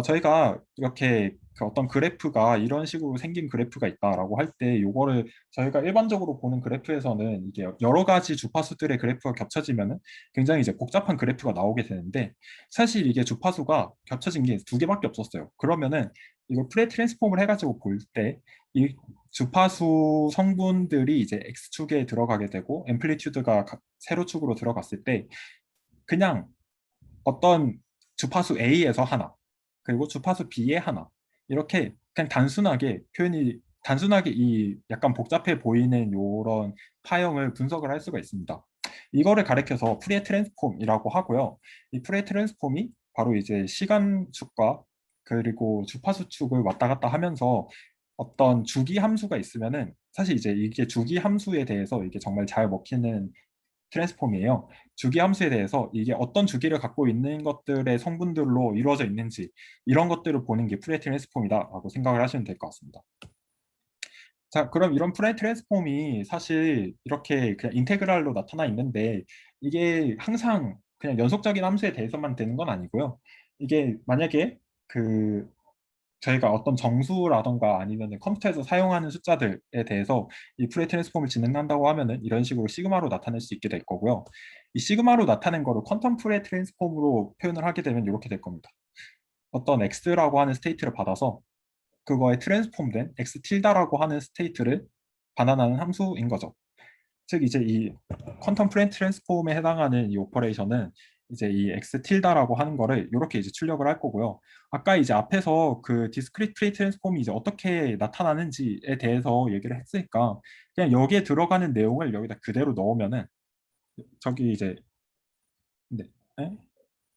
저희가 이렇게 그 어떤 그래프가 이런 식으로 생긴 그래프가 있다라고 할 때 이거를 저희가 일반적으로 보는 그래프에서는 이게 여러 가지 주파수들의 그래프가 겹쳐지면은 굉장히 이제 복잡한 그래프가 나오게 되는데 사실 이게 주파수가 겹쳐진 게 2개밖에 없었어요. 그러면은 이걸 프레 트랜스폼을 해가지고 볼 때 이 주파수 성분들이 이제 X축에 들어가게 되고 앰플리튜드가 세로축으로 들어갔을 때 그냥 어떤 주파수 A에서 하나, 그리고 주파수 B에 하나, 이렇게 그냥 단순하게 이 약간 복잡해 보이는 이런 파형을 분석을 할 수가 있습니다. 이거를 가리켜서 프리에 트랜스폼이라고 하고요. 이 프리에 트랜스폼이 바로 이제 시간축과 그리고 주파수축을 왔다 갔다 하면서 어떤 주기 함수가 있으면은 사실 이제 이게 주기 함수에 대해서 이게 정말 잘 먹히는 트랜스폼이에요. 주기 함수에 대해서 이게 어떤 주기를 갖고 있는 것들의 성분들로 이루어져 있는지 이런 것들을 보는 게 프레 트랜스폼이다라고 생각을 하시면 될 것 같습니다. 자, 그럼 이런 프레 트랜스폼이 사실 이렇게 그냥 인테그랄로 나타나 있는데 이게 항상 그냥 연속적인 함수에 대해서만 되는 건 아니고요. 이게 만약에 그 저희가 어떤 정수라던가 아니면 컴퓨터에서 사용하는 숫자들에 대해서 이 프레 트랜스폼을 진행한다고 하면은 이런 식으로 시그마로 나타낼 수 있게 될 거고요. 이 시그마로 나타낸 거를 퀀텀 프레 트랜스폼으로 표현을 하게 되면 이렇게 될 겁니다. 어떤 x라고 하는 스테이트를 받아서 그거에 트랜스폼된 x 틸다라고 하는 스테이트를 반환하는 함수인 거죠. 즉 이제 이 퀀텀 프레 트랜스폼에 해당하는 이 오퍼레이션은 이제 이 x 틸다라고 하는 거를 이렇게 이제 출력을 할 거고요. 아까 이제 앞에서 그 디스크리트 프레 트랜스폼이 이제 어떻게 나타나는지에 대해서 얘기를 했으니까 그냥 여기에 들어가는 내용을 여기다 그대로 넣으면은 저기 이제 네, 에?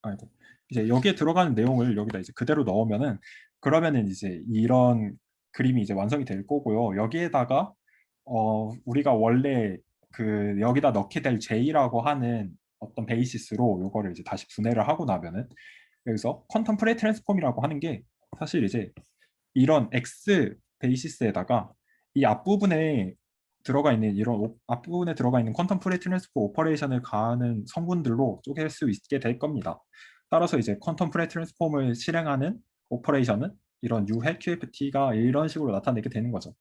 아이고 이제 여기에 들어가는 내용을 여기다 이제 그대로 넣으면은 그러면은 이제 이런 그림이 이제 완성이 될 거고요. 여기에다가 우리가 원래 그 여기다 넣게 될 J라고 하는 어떤 베이시스로 요거를 이제 다시 분해를 하고 나면은 여기서 퀀텀 프레 트랜스폼이라고 하는 게 사실 이제 이런 X 베이시스에다가 이 앞부분에 들어가 있는 앞부분에 들어가 있는 퀀텀 프레 트랜스포 오퍼레이션을 가하는 성분들로 쪼갤 수 있게 될 겁니다. 따라서 이제 퀀텀 프레 트랜스폼을 실행하는 오퍼레이션은 이런 UL QFT가 이런 식으로 나타내게 되는 거죠.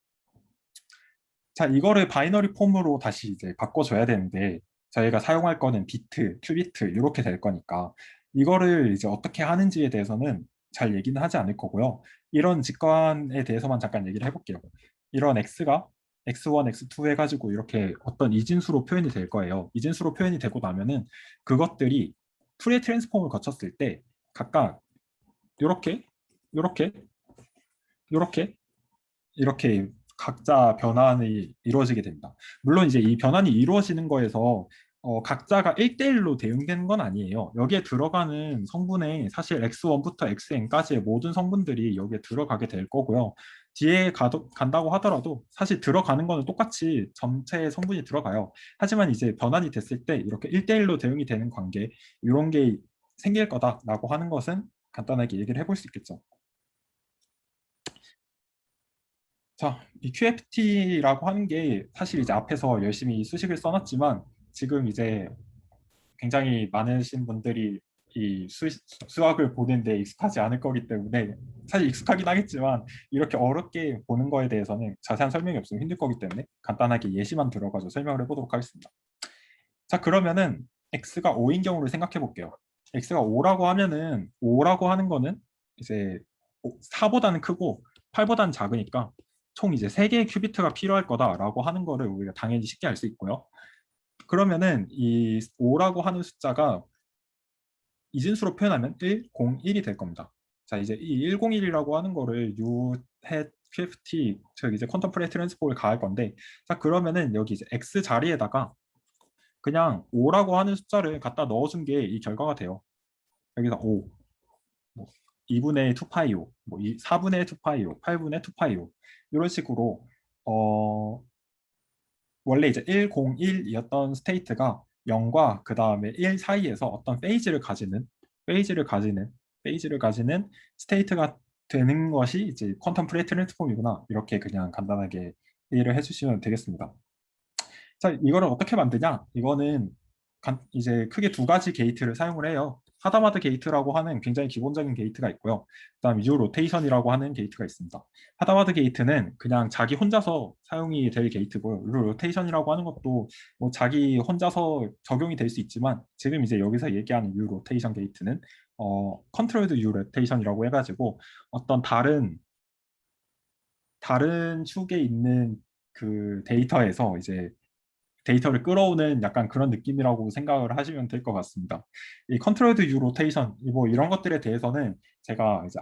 자, 이거를 바이너리 폼으로 다시 이제 바꿔줘야 되는데 저희가 사용할 거는 비트, 큐비트 이렇게 될 거니까 이거를 이제 어떻게 하는지에 대해서는 잘 얘기는 하지 않을 거고요. 이런 직관에 대해서만 잠깐 얘기를 해볼게요. 이런 x가 x1, x2 해가지고 이렇게 어떤 이진수로 표현이 될 거예요. 이진수로 표현이 되고 나면은 그것들이 푸리에 트랜스폼을 거쳤을 때 각각 이렇게, 이렇게, 이렇게, 이렇게 각자 변환이 이루어지게 됩니다. 물론 이제 이 변환이 이루어지는 거에서 각자가 1대1로 대응되는 건 아니에요. 여기에 들어가는 성분에 사실 X1부터 XN까지의 모든 성분들이 여기에 들어가게 될 거고요. 뒤에 간다고 하더라도 사실 들어가는 거는 똑같이 전체 성분이 들어가요. 하지만 이제 변환이 됐을 때 이렇게 1대1로 대응이 되는 관계, 이런 게 생길 거다라고 하는 것은 간단하게 얘기를 해볼 수 있겠죠. 자, 이 QFT라고 하는 게 사실 이제 앞에서 열심히 수식을 써놨지만 지금 이제 굉장히 많으신 분들이 이 수학을 보는데 익숙하지 않을 거기 때문에 사실 익숙하긴 하겠지만 이렇게 어렵게 보는 거에 대해서는 자세한 설명이 없으면 힘들 거기 때문에 간단하게 예시만 들어가지고 설명을 해보도록 하겠습니다. 자, 그러면은 x가 5인 경우를 생각해 볼게요. x가 5라고 하면은 5라고 하는 거는 이제 4보다는 크고 8보다는 작으니까 총 이제 3개의 큐비트가 필요할 거다라고 하는 거를 우리가 당연히 쉽게 알 수 있고요. 그러면은 이 5라고 하는 숫자가 이진수로 표현하면 1, 0, 1이 될 겁니다. 자, 이제 이 101이라고 하는 거를 U hat QFT 즉 이제 컨템포레이트 트랜스포를 가할 건데, 자, 그러면은 여기 이제 x 자리에다가 그냥 5라고 하는 숫자를 갖다 넣어준 게 이 결과가 돼요. 여기서 5, 뭐 2분의 2파이 5, 뭐 4분의 2파이 5, 8분의 2파이 5 이런 식으로 원래 이제 101이었던 스테이트가 0과 그 다음에 1 사이에서 어떤 페이지를 가지는 스테이트가 되는 것이 이제 컨템포레이트 트랜스폼이구나, 이렇게 그냥 간단하게 이해를 해주시면 되겠습니다. 자, 이거를 어떻게 만드냐? 이거는 이제 크게 두 가지 게이트를 사용을 해요. 하다마드 게이트라고 하는 굉장히 기본적인 게이트가 있고요. 그다음 U 로테이션이라고 하는 게이트가 있습니다. 하다마드 게이트는 그냥 자기 혼자서 사용이 될 게이트고요. U 로테이션이라고 하는 것도 뭐 자기 혼자서 적용이 될 수 있지만 지금 이제 여기서 얘기하는 U 로테이션 게이트는 컨트롤드 U 로테이션이라고 해가지고 어떤 다른 축에 있는 그 데이터에서 이제 데이터를 끌어오는 약간 그런 느낌이라고 생각을 하시면 될 것 같습니다. 이 컨트롤드 U 로테이션 뭐 이런 것들에 대해서는 제가 이제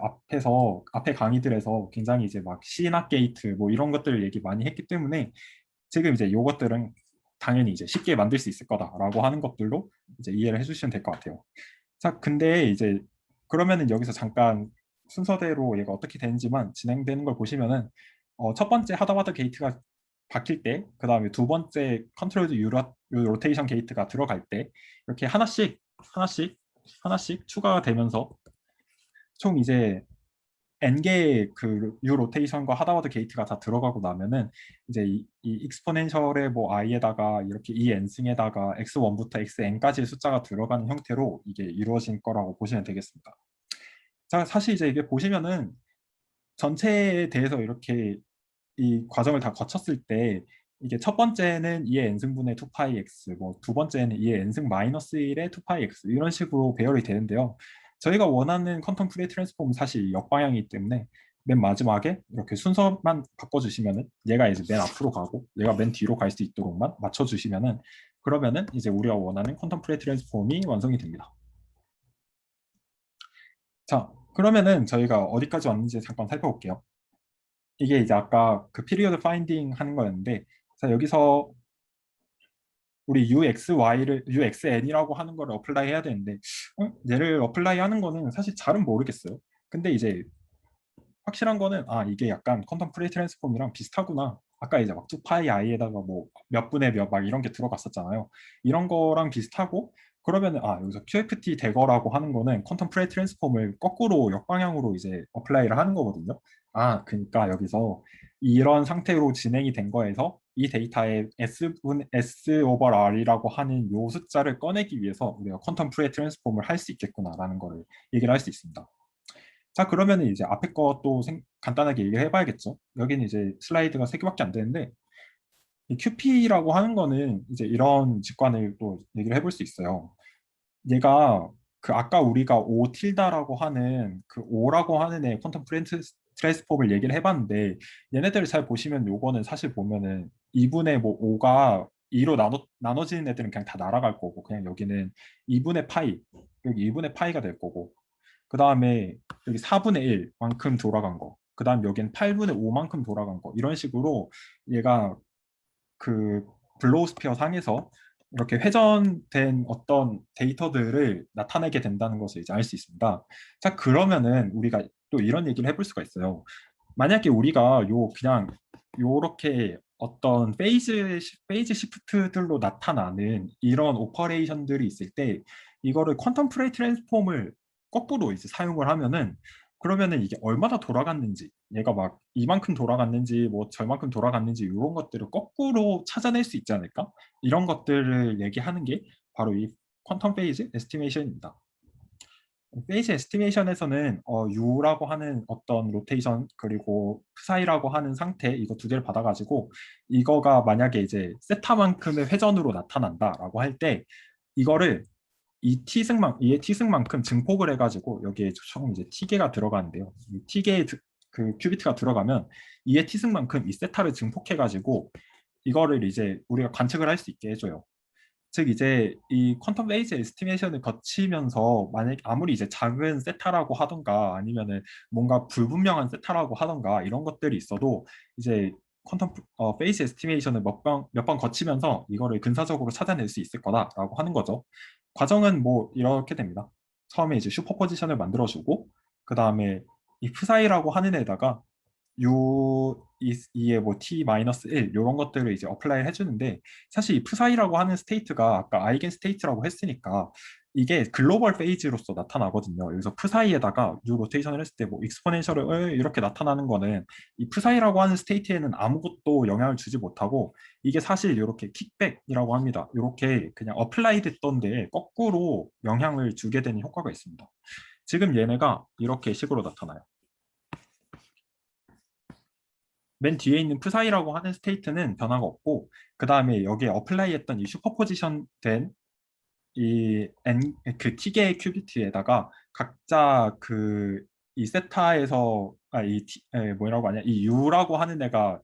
앞에 강의들에서 굉장히 이제 막 CNAT 게이트 뭐 이런 것들을 얘기 많이 했기 때문에 지금 이제 요것들은 당연히 이제 쉽게 만들 수 있을 거다라고 하는 것들로 이제 이해를 해주시면 될 것 같아요. 자, 근데 이제 그러면은 여기서 잠깐 순서대로 얘가 어떻게 되는지만 진행되는 걸 보시면은 첫 번째 하다마다 게이트가 바뀔 때, 그 다음에 두 번째 컨트롤드 로테이션 게이트가 들어갈 때 이렇게 하나씩 하나씩 추가가 되면서 총 이제 n개의 그 U 로테이션과 하다워드 게이트가 다 들어가고 나면은 이제 이 익스포넨셜의 뭐 i에다가 이렇게 이 n승에다가 x1부터 xn까지의 숫자가 들어가는 형태로 이게 이루어진 거라고 보시면 되겠습니다. 자, 사실 이제 이게 보시면은 전체에 대해서 이렇게 이 과정을 다 거쳤을 때 이게 첫 번째는 2의 n승분의 2파이 x, 뭐 두 번째는 2의 n승 마이너스 1의 2파이 x 이런 식으로 배열이 되는데요. 저희가 원하는 컨텀 프레 트랜스폼은 사실 역방향이기 때문에 맨 마지막에 이렇게 순서만 바꿔주시면은 얘가 이제 맨 앞으로 가고 얘가 맨 뒤로 갈 수 있도록만 맞춰주시면은 그러면은 이제 우리가 원하는 컨텀 프레 트랜스폼이 완성이 됩니다. 자, 그러면은 저희가 어디까지 왔는지 잠깐 살펴볼게요. 이게 이제 아까 그 피리어드 파인딩 하는 거였는데, 자, 여기서 우리 UXN이라고 하는 거를 어플라이 해야 되는데, 얘를 어플라이 하는 거는 사실 잘은 모르겠어요. 근데 이제 확실한 거는 이게 약간 컨템포레이 트랜스폼이랑 비슷하구나. 아까 이제 막 2파이 i에다가 뭐 몇 분의 몇 막 이런 게 들어갔었잖아요. 이런 거랑 비슷하고, 그러면은 여기서 QFT 대거라고 하는 거는 컨템포레이 트랜스폼을 거꾸로 역방향으로 이제 어플라이를 하는 거거든요. 그러니까 여기서 이런 상태로 진행이 된 거에서 이 데이터의 S 오버 R이라고 하는 요 숫자를 꺼내기 위해서 우리가 컨템포레이 트랜스폼을 할 수 있겠구나라는 거를 얘기를 할 수 있습니다. 자, 그러면 이제 앞에 것도 간단하게 얘기를 해봐야겠죠. 여기는 이제 슬라이드가 3개밖에 안 되는데 이 QP라고 하는 거는 이제 이런 직관을 또 얘기를 해볼 수 있어요. 얘가 그 아까 우리가 O 틸다라고 하는 그 O라고 하는 애 퀀텀 트랜스폼을 얘기를 해봤는데 얘네들을 잘 보시면 요거는 사실 보면은 2분의 뭐 O가 2로 나눠지는 애들은 그냥 다 날아갈 거고 그냥 여기는 2분의 파이 여기 2분의 파이가 될 거고 그 다음에 여기 4분의 1만큼 돌아간 거. 그 다음 여기는 8분의 5만큼 돌아간 거. 이런 식으로 얘가 그 블로우스피어 상에서 이렇게 회전된 어떤 데이터들을 나타내게 된다는 것을 이제 알 수 있습니다. 자, 그러면은 우리가 또 이런 얘기를 해볼 수가 있어요. 만약에 우리가 요 그냥 요렇게 어떤 페이즈 시프트들로 나타나는 이런 오퍼레이션들이 있을 때 이거를 퀀텀 프레이 트랜스폼을 거꾸로 이제 사용을 하면은 그러면은 이게 얼마나 돌아갔는지 얘가 막 이만큼 돌아갔는지 뭐 절만큼 돌아갔는지 이런 것들을 거꾸로 찾아낼 수 있지 않을까? 이런 것들을 얘기하는 게 바로 이 퀀텀 페이즈 에스티메이션입니다. 페이지 에스티메이션에서는 U라고 하는 어떤 로테이션 그리고 psi라고 하는 상태 이거 두 개를 받아가지고 이거가 만약에 이제 세타만큼의 회전으로 나타난다라고 할 때 이거를 이의 t승만큼 증폭을 해가지고 여기에 총 이제 t개가 들어가는데요. 이 t개의 그 큐비트가 들어가면 이의 t승만큼 이 세타를 증폭해가지고 이거를 이제 우리가 관측을 할 수 있게 해줘요. 즉 이제 이 퀀텀 페이즈 에스티메이션을 거치면서 만약 아무리 이제 작은 세타라고 하던가 아니면은 뭔가 불분명한 세타라고 하던가 이런 것들이 있어도 이제 퀀텀 페이즈 에스티메이션을 몇 번 거치면서 이거를 근사적으로 찾아낼 수 있을 거다라고 하는 거죠. 과정은 뭐 이렇게 됩니다. 처음에 이제 슈퍼포지션을 만들어주고 그 다음에 이 프사이라고 하는 애다가 이의 뭐 t 마이너스 1 이런 것들을 이제 어플라이 해주는데 사실 이 프사이라고 하는 스테이트가 아까 아이겐 스테이트라고 했으니까 이게 글로벌 페이지로서 나타나거든요. 그래서 프사이에다가 U 로테이션을 했을 때 뭐 익스포넨셜을 이렇게 나타나는 거는 이 프사이라고 하는 스테이트에는 아무것도 영향을 주지 못하고 이게 사실 이렇게 킥백이라고 합니다. 이렇게 그냥 어플라이 됐던 데에 거꾸로 영향을 주게 되는 효과가 있습니다. 지금 얘네가 이렇게 식으로 나타나요. 맨 뒤에 있는 프사이라고 하는 스테이트는 변화가 없고 그 다음에 여기에 어플라이 했던 이 슈퍼포지션 된 이 그 t개의 큐비트에다가 각자 그 이 세타에서 뭐라고 하냐 이 u라고 하는 애가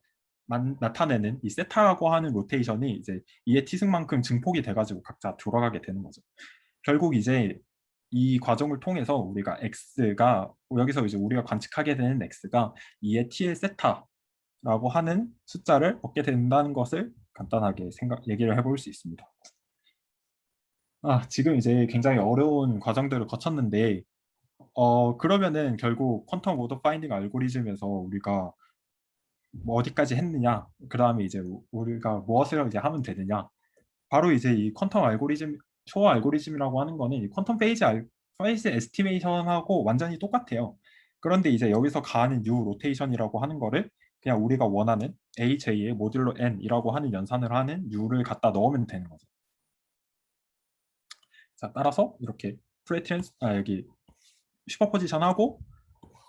나타내는 이 세타라고 하는 로테이션이 이제 2의 t승만큼 증폭이 돼가지고 각자 돌아가게 되는 거죠. 결국 이제 이 과정을 통해서 우리가 x가 여기서 이제 우리가 관측하게 되는 x가 2의 t의 세타라고 하는 숫자를 얻게 된다는 것을 간단하게 얘기를 해볼 수 있습니다. 지금 이제 굉장히 어려운 과정들을 거쳤는데, 그러면은 결국 퀀텀 오더 파인딩 알고리즘에서 우리가 뭐 어디까지 했느냐, 그 다음에 이제 우리가 무엇을 이제 하면 되느냐, 바로 이제 이 퀀텀 알고리즘, 초어 알고리즘이라고 하는 거는 이 퀀텀 페이지 에스티메이션하고 완전히 똑같아요. 그런데 이제 여기서 가하는 U 로테이션이라고 하는 거를 그냥 우리가 원하는 AJ의 모듈로 N이라고 하는 연산을 하는 U를 갖다 넣으면 되는 거죠. 자, 따라서 이렇게 여기 슈퍼포지션하고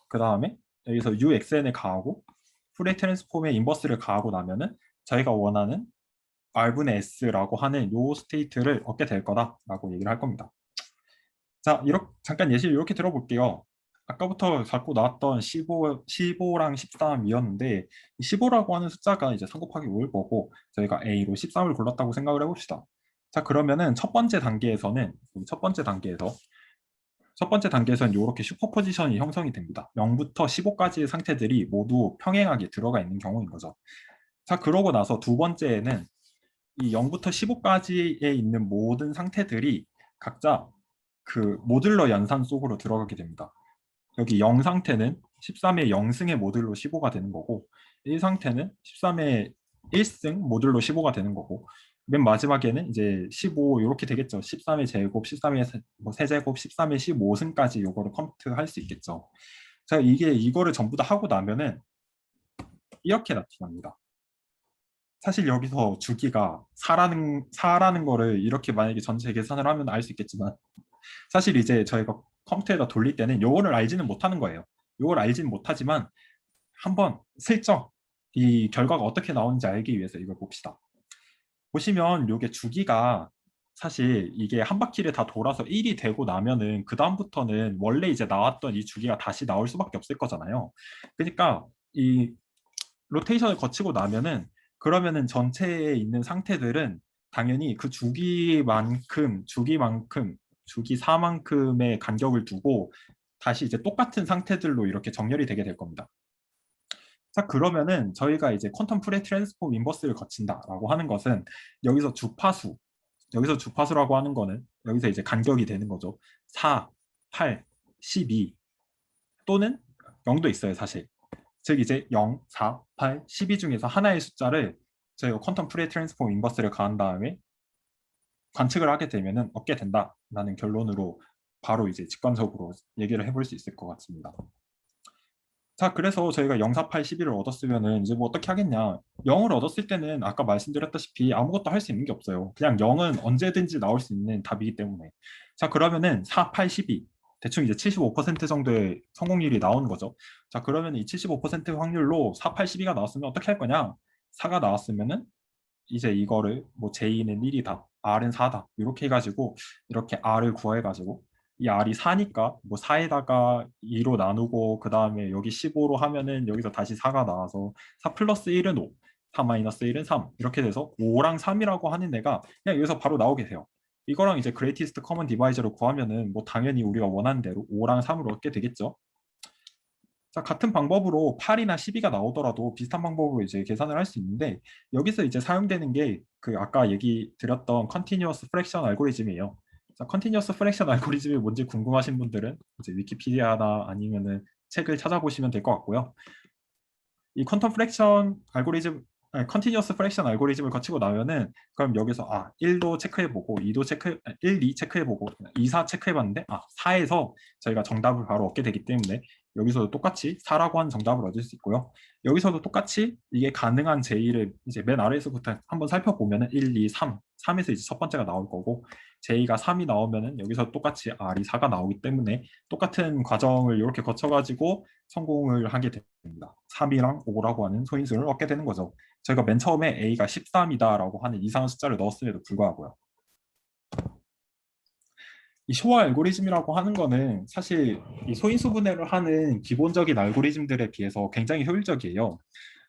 그 다음에 여기서 UXN을 가하고 프레 트랜스폼의 인버스를 가하고 나면은 저희가 원하는 R분의 S라고 하는 요 스테이트를 얻게 될 거다라고 얘기를 할 겁니다. 자, 잠깐 예시를 이렇게 들어볼게요. 아까부터 자꾸 나왔던 15랑 13이었는데 15라고 하는 숫자가 이제 3 곱하기 5일 거고 저희가 A로 13을 골랐다고 생각을 해봅시다. 자, 그러면은 첫 번째 단계에서는 이렇게 슈퍼포지션이 형성이 됩니다. 0부터 15까지의 상태들이 모두 평행하게 들어가 있는 경우인 거죠. 자, 그러고 나서 두 번째에는 이 0부터 15까지에 있는 모든 상태들이 각자 그 모듈러 연산 속으로 들어가게 됩니다. 여기 0 상태는 13의 0승의 모듈로 15가 되는 거고 1 상태는 13의 1승 모듈로 15가 되는 거고 맨 마지막에는 이제 15 이렇게 되겠죠. 13의 제곱, 13의 세제곱, 13의 15승까지 요거를 컴퓨트할 수 있겠죠. 자, 이거를 전부 다 하고 나면은 이렇게 나타납니다. 사실 여기서 주기가 4라는 거를 이렇게 만약에 전체 계산을 하면 알 수 있겠지만 사실 이제 저희가 컴퓨터에다 돌릴 때는 요거를 알지는 못하는 거예요. 요걸 알지는 못하지만 한번 슬쩍 이 결과가 어떻게 나오는지 알기 위해서 이걸 봅시다. 보시면 이게 주기가 사실 이게 한 바퀴를 다 돌아서 1이 되고 나면은 그 다음부터는 원래 이제 나왔던 이 주기가 다시 나올 수밖에 없을 거잖아요. 그러니까 이 로테이션을 거치고 나면은 그러면은 전체에 있는 상태들은 당연히 그 주기 4만큼의 간격을 두고 다시 이제 똑같은 상태들로 이렇게 정렬이 되게 될 겁니다. 자, 그러면은 저희가 이제 퀀텀 프레 트랜스폼 인버스를 거친다라고 하는 것은 여기서 주파수라고 하는 거는 여기서 이제 간격이 되는 거죠. 4, 8, 12 또는 0도 있어요, 사실. 즉 이제 0, 4, 8, 12 중에서 하나의 숫자를 저희가 퀀텀 프레 트랜스폼 인버스를 가한 다음에 관측을 하게 되면은 얻게 된다라는 결론으로 바로 이제 직관적으로 얘기를 해볼 수 있을 것 같습니다. 자, 그래서 저희가 0, 4, 8, 11을 얻었으면은 이제 뭐 어떻게 하겠냐. 0을 얻었을 때는 아까 말씀드렸다시피 아무것도 할 수 있는 게 없어요. 그냥 0은 언제든지 나올 수 있는 답이기 때문에. 자, 그러면은 4, 8, 12. 대충 이제 75% 정도의 성공률이 나오는 거죠. 자, 그러면 이 75% 확률로 4, 8, 12가 나왔으면 어떻게 할 거냐? 4가 나왔으면은 이제 이거를 뭐 J는 1이다, R은 4다 이렇게 해가지고 이렇게 R을 구해가지고 이 R이 4니까 뭐 4에다가 2로 나누고 그 다음에 여기 15로 하면은 여기서 다시 4가 나와서 4 플러스 1은 5, 4 마이너스 1은 3 이렇게 돼서 5랑 3이라고 하는 애가 그냥 여기서 바로 나오게 돼요. 이거랑 이제 그레이티스트 커먼 디바이저를 구하면은 뭐 당연히 우리가 원하는 대로 5랑 3을 얻게 되겠죠. 자, 같은 방법으로 8이나 12가 나오더라도 비슷한 방법으로 이제 계산을 할 수 있는데 여기서 이제 사용되는 게 그 아까 얘기 드렸던 컨티뉴어스 프랙션 알고리즘이에요. 자, 컨티뉴어스 프랙션 알고리즘이 뭔지 궁금하신 분들은 이제 위키피디아나 아니면은 책을 찾아보시면 될 것 같고요. 이 퀀텀 프랙션 알고리즘 컨티뉴어스 프랙션 알고리즘을 거치고 나면은 그럼 여기서 1도 체크해보고 2도 1, 2 체크해보고 2, 4 체크해봤는데 4에서 저희가 정답을 바로 얻게 되기 때문에 여기서도 똑같이 4라고 하는 정답을 얻을 수 있고요. 여기서도 똑같이 이게 가능한 제의를 이제 맨 아래에서부터 한번 살펴보면은 1, 2, 3, 3에서 이제 첫 번째가 나올 거고 제의가 3이 나오면은 여기서 똑같이 R이 4가 나오기 때문에 똑같은 과정을 이렇게 거쳐가지고 성공을 하게 됩니다. 3이랑 5라고 하는 소인수를 얻게 되는 거죠. 저희가 맨 처음에 A가 13이다라고 하는 이상한 숫자를 넣었음에도 불구하고요. 이 쇼와 알고리즘이라고 하는 거는 사실 이 소인수 분해를 하는 기본적인 알고리즘들에 비해서 굉장히 효율적이에요.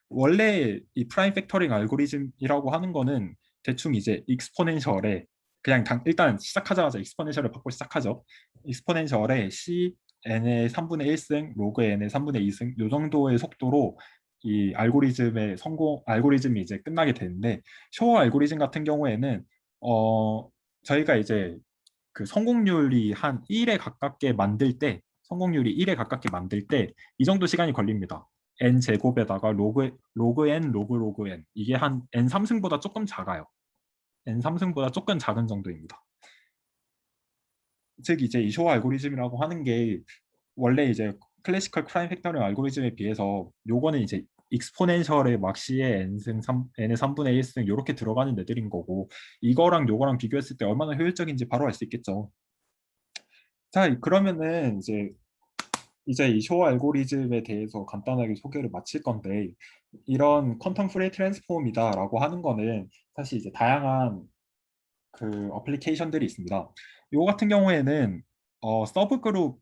원래 이 프라임 팩터링 알고리즘이라고 하는 거는 대충 이제 익스포넨셜에 그냥 일단 시작하자마자 익스포넨셜을 받고 시작하죠. 익스포넨셜에 c n의 3분의 1승, 로그 n의 3분의 2승 이 정도의 속도로 이 알고리즘이 이제 끝나게 되는데 쇼어 알고리즘 같은 경우에는 저희가 이제 그 성공률이 한 1에 가깝게 만들 때 성공률이 1에 가깝게 만들 때 이 정도 시간이 걸립니다. n 제곱에다가 로그 n 로그 n 이게 한 n 3승보다 조금 작아요. n 3승보다 조금 작은 정도입니다. 즉 이제 이 쇼 알고리즘이라고 하는 게 원래 이제 클래시컬 프라임 팩터링 알고리즘에 비해서 요거는 이제 익스포넨셜의 막시의 n승 3, n의 3분의 1승 이렇게 들어가는 애들인 거고 이거랑 요거랑 비교했을 때 얼마나 효율적인지 바로 알 수 있겠죠. 자, 그러면은 이제 이 쇼 알고리즘에 대해서 간단하게 소개를 마칠 건데 이런 퀀텀 프리 트랜스폼이다라고 하는 거는 사실 이제 다양한 그 어플리케이션들이 있습니다. 요 같은 경우에는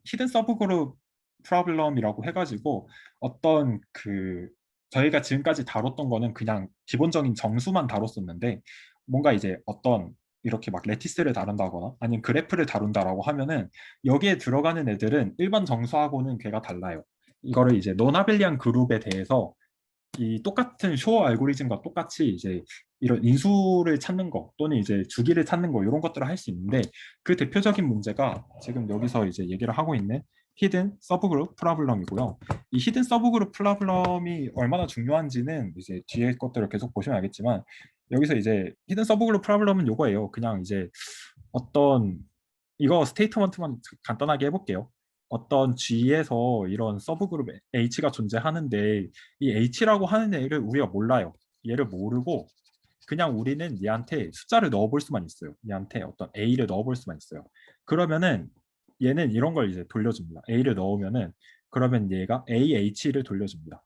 히든 서브그룹 프로블럼이라고 해가지고 어떤 그 저희가 지금까지 다뤘던 거는 그냥 기본적인 정수만 다뤘었는데 뭔가 이제 어떤 이렇게 막 레티스를 다룬다거나 아니면 그래프를 다룬다라고 하면은 여기에 들어가는 애들은 일반 정수하고는 걔가 달라요. 이거를 이제 노나벨리안 그룹에 대해서 이 똑같은 쇼어 알고리즘과 똑같이 이제 이런 인수를 찾는 거 또는 이제 주기를 찾는 거 이런 것들을 할 수 있는데 그 대표적인 문제가 지금 여기서 이제 얘기를 하고 있는 히든 서브그룹 프로블럼이고요. 이 히든 서브그룹 프로블럼이 얼마나 중요한지는 이제 뒤에 것들을 계속 보시면 알겠지만 여기서 이제 히든 서브그룹 프로블럼은 요거예요. 그냥 이제 어떤 이거 스테이트먼트만 간단하게 해볼게요. 어떤 G에서 이런 서브그룹 H가 존재하는데 이 H라고 하는 애를 우리가 몰라요. 얘를 모르고 그냥 우리는 얘한테 숫자를 넣어볼 수만 있어요. 얘한테 어떤 A를 넣어볼 수만 있어요. 그러면은 얘는 이런 걸 이제 돌려줍니다. A를 넣으면은 그러면 얘가 AH를 돌려줍니다.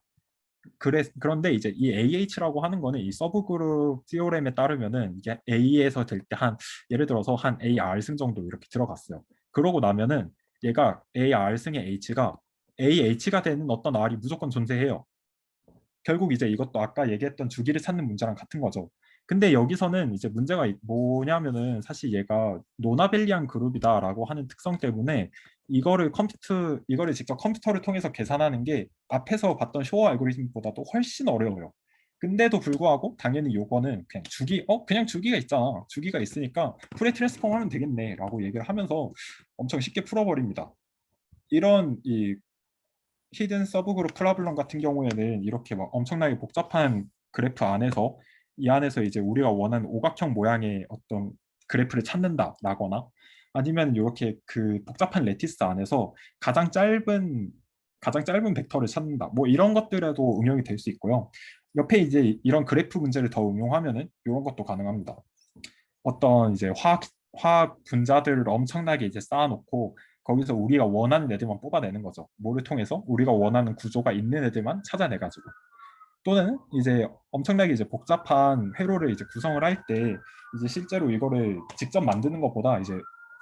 그런데 이제 이 AH라고 하는 거는 이 서브그룹 티오렘에 따르면은 이게 A에서 될 때 한 예를 들어서 한 AR승 정도 이렇게 들어갔어요. 그러고 나면은 얘가 AR승의 H가 AH가 되는 어떤 R이 무조건 존재해요. 결국 이제 이것도 아까 얘기했던 주기를 찾는 문제랑 같은 거죠. 근데 여기서는 이제 문제가 뭐냐면은 사실 얘가 노나벨리안 그룹이다라고 하는 특성 때문에 이거를 직접 컴퓨터를 통해서 계산하는 게 앞에서 봤던 쇼어 알고리즘보다도 훨씬 어려워요. 근데도 불구하고 당연히 요거는 그냥 그냥 주기가 있잖아. 주기가 있으니까 프레 트랜스폼 하면 되겠네라고 얘기를 하면서 엄청 쉽게 풀어버립니다. 이런 이 히든 서브그룹 프라블럼 같은 경우에는 이렇게 막 엄청나게 복잡한 그래프 안에서 이 안에서 이제 우리가 원하는 오각형 모양의 어떤 그래프를 찾는다라거나 아니면 이렇게 그 복잡한 레티스 안에서 가장 짧은 벡터를 찾는다. 뭐 이런 것들에도 응용이 될 수 있고요. 옆에 이제 이런 그래프 문제를 더 응용하면은 이런 것도 가능합니다. 어떤 이제 화학 분자들을 엄청나게 이제 쌓아놓고 거기서 우리가 원하는 애들만 뽑아내는 거죠. 뭐를 통해서 우리가 원하는 구조가 있는 애들만 찾아내가지고 또는 이제 엄청나게 이제 복잡한 회로를 이제 구성을 할 때 이제 실제로 이거를 직접 만드는 것보다 이제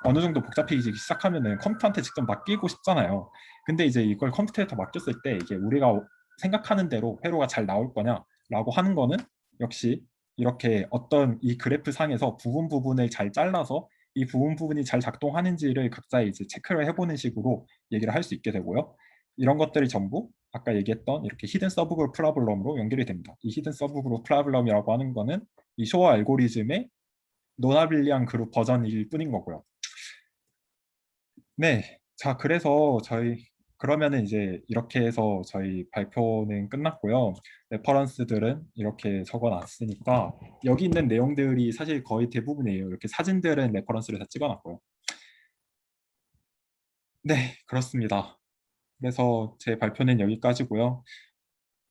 어느 정도 복잡해지기 시작하면은 컴퓨터한테 직접 맡기고 싶잖아요. 근데 이제 이걸 컴퓨터에 다 맡겼을 때 이게 우리가 생각하는 대로 회로가 잘 나올 거냐라고 하는 거는 역시 이렇게 어떤 이 그래프 상에서 부분 부분을 잘 잘라서 이 부분 부분이 잘 작동하는지를 각자 이제 체크를 해보는 식으로 얘기를 할 수 있게 되고요. 이런 것들이 전부 아까 얘기했던 이렇게 히든 서브그룹 프로블럼으로 연결이 됩니다. 이 히든 서브그룹 프로블럼이라고 하는 거는 이 쇼어 알고리즘의 노나빌리안 그룹 버전일 뿐인 거고요. 네, 자 그래서 그러면은 이제 이렇게 해서 저희 발표는 끝났고요. 레퍼런스들은 이렇게 적어놨으니까 여기 있는 내용들이 사실 거의 대부분이에요. 이렇게 사진들은 레퍼런스를 다 찍어놨고요. 네, 그렇습니다. 그래서 제 발표는 여기까지고요.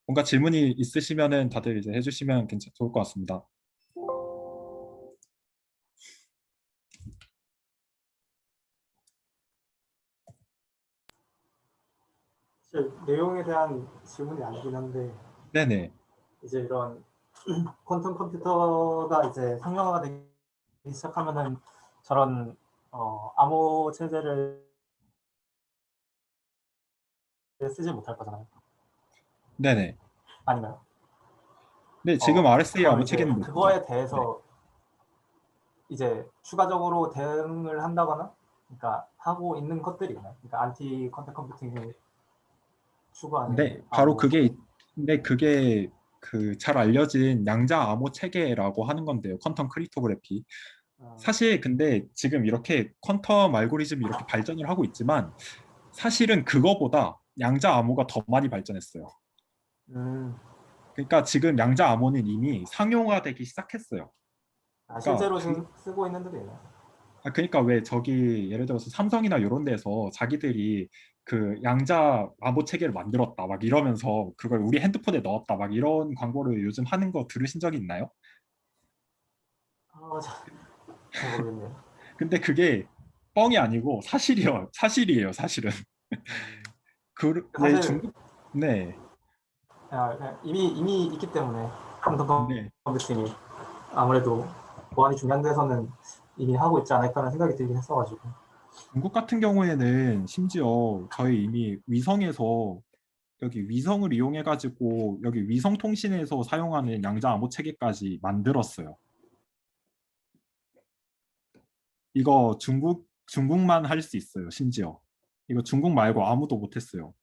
뭔가 질문이 있으시면은 다들 이제 해주시면 좋을 것 같습니다. 사실 내용에 대한 질문이 아니긴 한데 네네. 이제 이런 퀀텀 컴퓨터가 이제 상용화가 되기 시작하면은 저런 암호 체제를 쓰지 못할 거잖아요. 네네. 아닌가요? 네, 지금 RSA 그럼 아무 이제 책에는 못 쓰죠. 그거에 네. 대해서 이제 추가적으로 대응을 한다거나, 그러니까 하고 있는 것들이 있나요? 그러니까 안티 퀀텀 컴퓨팅을 추구하는 네, 바로 암호 체계. 그게 그 잘 알려진 양자 암호 체계라고 하는 건데요. 퀀텀 크립토그래피. 어, 사실 근데 지금 이렇게 퀀텀 알고리즘이 이렇게 발전을 하고 있지만 사실은 그거보다 양자 암호가 더 많이 발전했어요. 음, 그러니까 지금 양자 암호는 이미 상용화되기 시작했어요. 그러니까 실제로 쓰고 있는 데도 있나요? 그러니까 왜 저기 예를 들어서 삼성이나 이런 데서 자기들이 그 양자 암호 체계를 만들었다 막 이러면서 그걸 우리 핸드폰에 넣었다 막 이런 광고를 요즘 하는 거 들으신 적이 있나요? 잘 모르겠네요. 근데 그게 뻥이 아니고 사실이에요, 사실은. 왜 사실 중국 네. 그냥 이미 있기 때문에 퀀텀 네. 컴퓨팅이 아무래도 보안이 중요한 데서는 이미 하고 있지 않을까라는 생각이 들긴 했어가지고. 중국 같은 경우에는 심지어 저희 이미 위성에서 여기 위성을 이용해 가지고 여기 위성 통신에서 사용하는 양자 암호 체계까지 만들었어요. 이거 중국만 할 수 있어요. 심지어 이거 중국 말고 아무도 못했어요.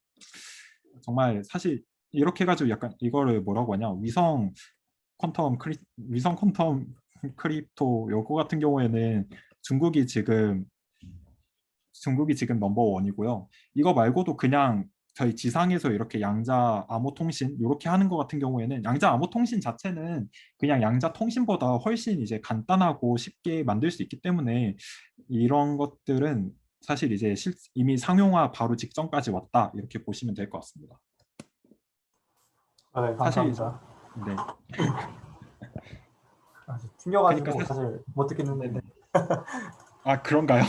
정말 사실 이렇게 해가지고 약간 이거를 뭐라고 하냐 위성 퀀텀 크립토 요거 같은 경우에는 중국이 지금 중국이 지금 넘버 원이고요. 이거 말고도 그냥 저희 지상에서 이렇게 양자 암호 통신 이렇게 하는 것 같은 경우에는 양자 암호 통신 자체는 그냥 양자 통신보다 훨씬 이제 간단하고 쉽게 만들 수 있기 때문에 이런 것들은 사실 이제 이미 상용화 바로 직전까지 왔다 이렇게 보시면 될 것 같습니다. 네, 사실 감사합니다. 네. 그러니까 튕겨가지고 사실 사실 못 네네. 듣겠는데. 아 그런가요?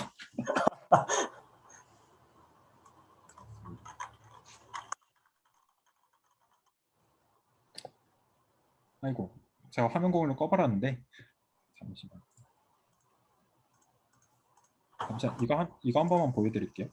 아이고, 제가 화면 공유를 꺼버렸는데 잠시만. 잠시만, 이거 한 번만 보여드릴게요.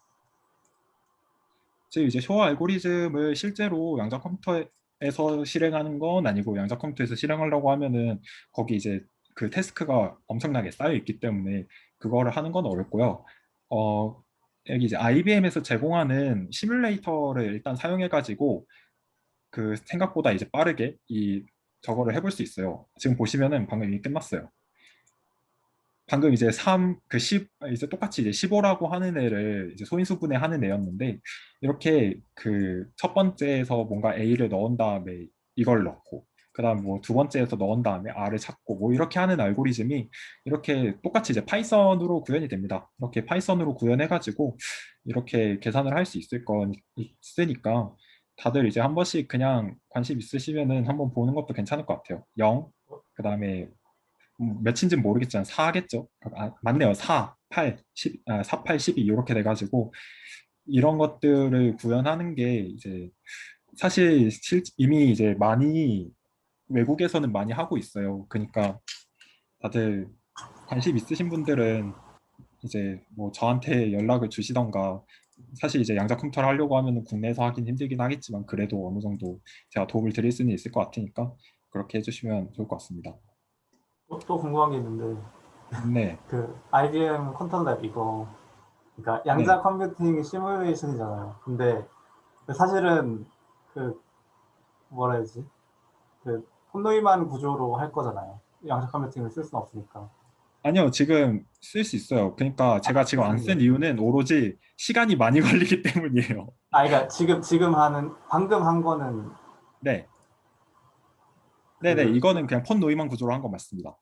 지금 이제 쇼 알고리즘을 실제로 양자 컴퓨터에서 실행하는 건 아니고, 양자 컴퓨터에서 실행하려고 하면은 거기 이제 그 태스크가 엄청나게 쌓여 있기 때문에 그거를 하는 건 어렵고요. 어, 여기 이제 IBM에서 제공하는 시뮬레이터를 일단 사용해 가지고 그 생각보다 이제 빠르게 이 저거를 해볼 수 있어요. 지금 보시면은 방금 이미 끝났어요. 방금 이제 3, 그 10, 이제 똑같이 이제 15라고 하는 애를 이제 소인수분해 하는 애였는데, 이렇게 그 첫 번째에서 뭔가 A를 넣은 다음에 이걸 넣고, 그 다음 뭐 두 번째에서 넣은 다음에 R을 찾고, 뭐 이렇게 하는 알고리즘이 이렇게 똑같이 이제 파이썬으로 구현이 됩니다. 이렇게 파이썬으로 구현해가지고 이렇게 계산을 할 수 있을 거 있으니까, 다들 이제 한 번씩 그냥 관심 있으시면은 한번 보는 것도 괜찮을 것 같아요. 0, 그 다음에 몇인지는 모르겠지만 4겠죠. 맞네요. 4, 8, 10, 4, 8, 12 이렇게 돼가지고 이런 것들을 구현하는 게 이제 사실 이미 이제 많이 외국에서는 많이 하고 있어요. 그러니까 다들 관심 있으신 분들은 이제 뭐 저한테 연락을 주시던가, 사실 이제 양자 컴퓨터를 하려고 하면 국내에서 하긴 힘들긴 하겠지만 그래도 어느 정도 제가 도움을 드릴 수는 있을 것 같으니까 그렇게 해주시면 좋을 것 같습니다. 또 궁금한 게 있는데 네, 그 IBM 컨트롤 랩 이거 그러니까 네. 양자 컴퓨팅 시뮬레이션이잖아요. 근데 사실은 그 뭐라 해야지 그 콘노이만 구조로 할 거잖아요. 양자 컴퓨팅을 쓸 수는 없으니까. 아니요, 지금 쓸 수 있어요. 그러니까 제가 지금 안 쓴 쓰는데. 이유는 오로지 시간이 많이 걸리기 때문이에요. 아, 그러니까 지금 하는 방금 한 거는 네, 네네, 그 이거는 그냥 폰 노이만 구조로 한 거 맞습니다.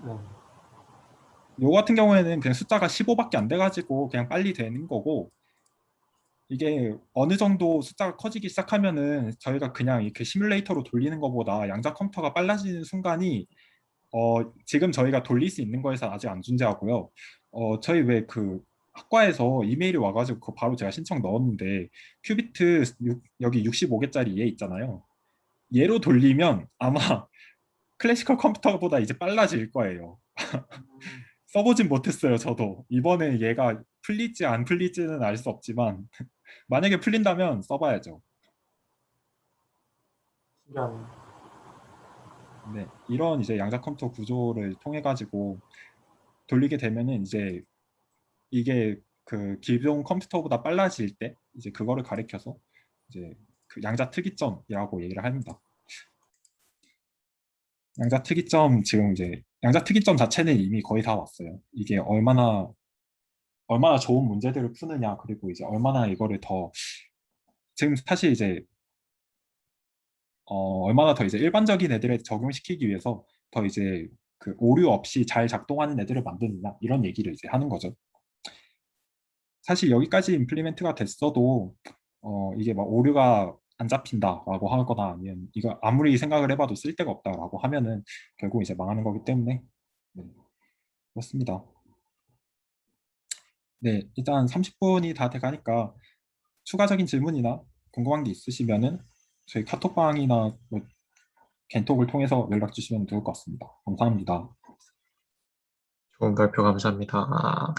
네. 요거 같은 경우에는 그냥 숫자가 15밖에 안 돼가지고 그냥 빨리 되는 거고, 이게 어느 정도 숫자가 커지기 시작하면은 저희가 그냥 이렇게 시뮬레이터로 돌리는 것보다 양자 컴퓨터가 빨라지는 순간이 지금 저희가 돌릴 수 있는 거에서 아직 안 존재하고요. 저희 왜 그 학과에서 이메일이 와가지고 그거 바로 제가 신청 넣었는데, 큐비트 여기 65개짜리 얘 있잖아요. 얘로 돌리면 아마 클래시컬 컴퓨터보다 이제 빨라질 거예요. 써보진 못했어요, 저도. 이번에 얘가 풀릴지 안 풀릴지는 알 수 없지만 만약에 풀린다면 써봐야죠. 신기하네. 네, 이런 이제 양자 컴퓨터 구조를 통해 가지고 돌리게 되면은 이제 이게 그 기존 컴퓨터보다 빨라질 때 이제 그거를 가리켜서 이제 그 양자 특이점이라고 얘기를 합니다. 양자 특이점, 지금 이제 양자 특이점 자체는 이미 거의 다 왔어요. 이게 얼마나 좋은 문제들을 푸느냐, 그리고 이제 얼마나 이거를 더 지금 사실 이제 얼마나 더 이제 일반적인 애들에 적용시키기 위해서 더 이제 그 오류 없이 잘 작동하는 애들을 만드느냐, 이런 얘기를 이제 하는 거죠. 사실 여기까지 임플리멘트가 됐어도 이게 막 오류가 안 잡힌다라고 하거나 아니면 이거 아무리 생각을 해봐도 쓸데가 없다라고 하면은 결국 이제 망하는 거기 때문에, 네, 그렇습니다. 네, 일단 30분이 다 돼가니까 추가적인 질문이나 궁금한 게 있으시면은 저희 카톡방이나 뭐 겐톡을 통해서 연락 주시면 좋을 것 같습니다. 감사합니다. 좋은 발표 감사합니다.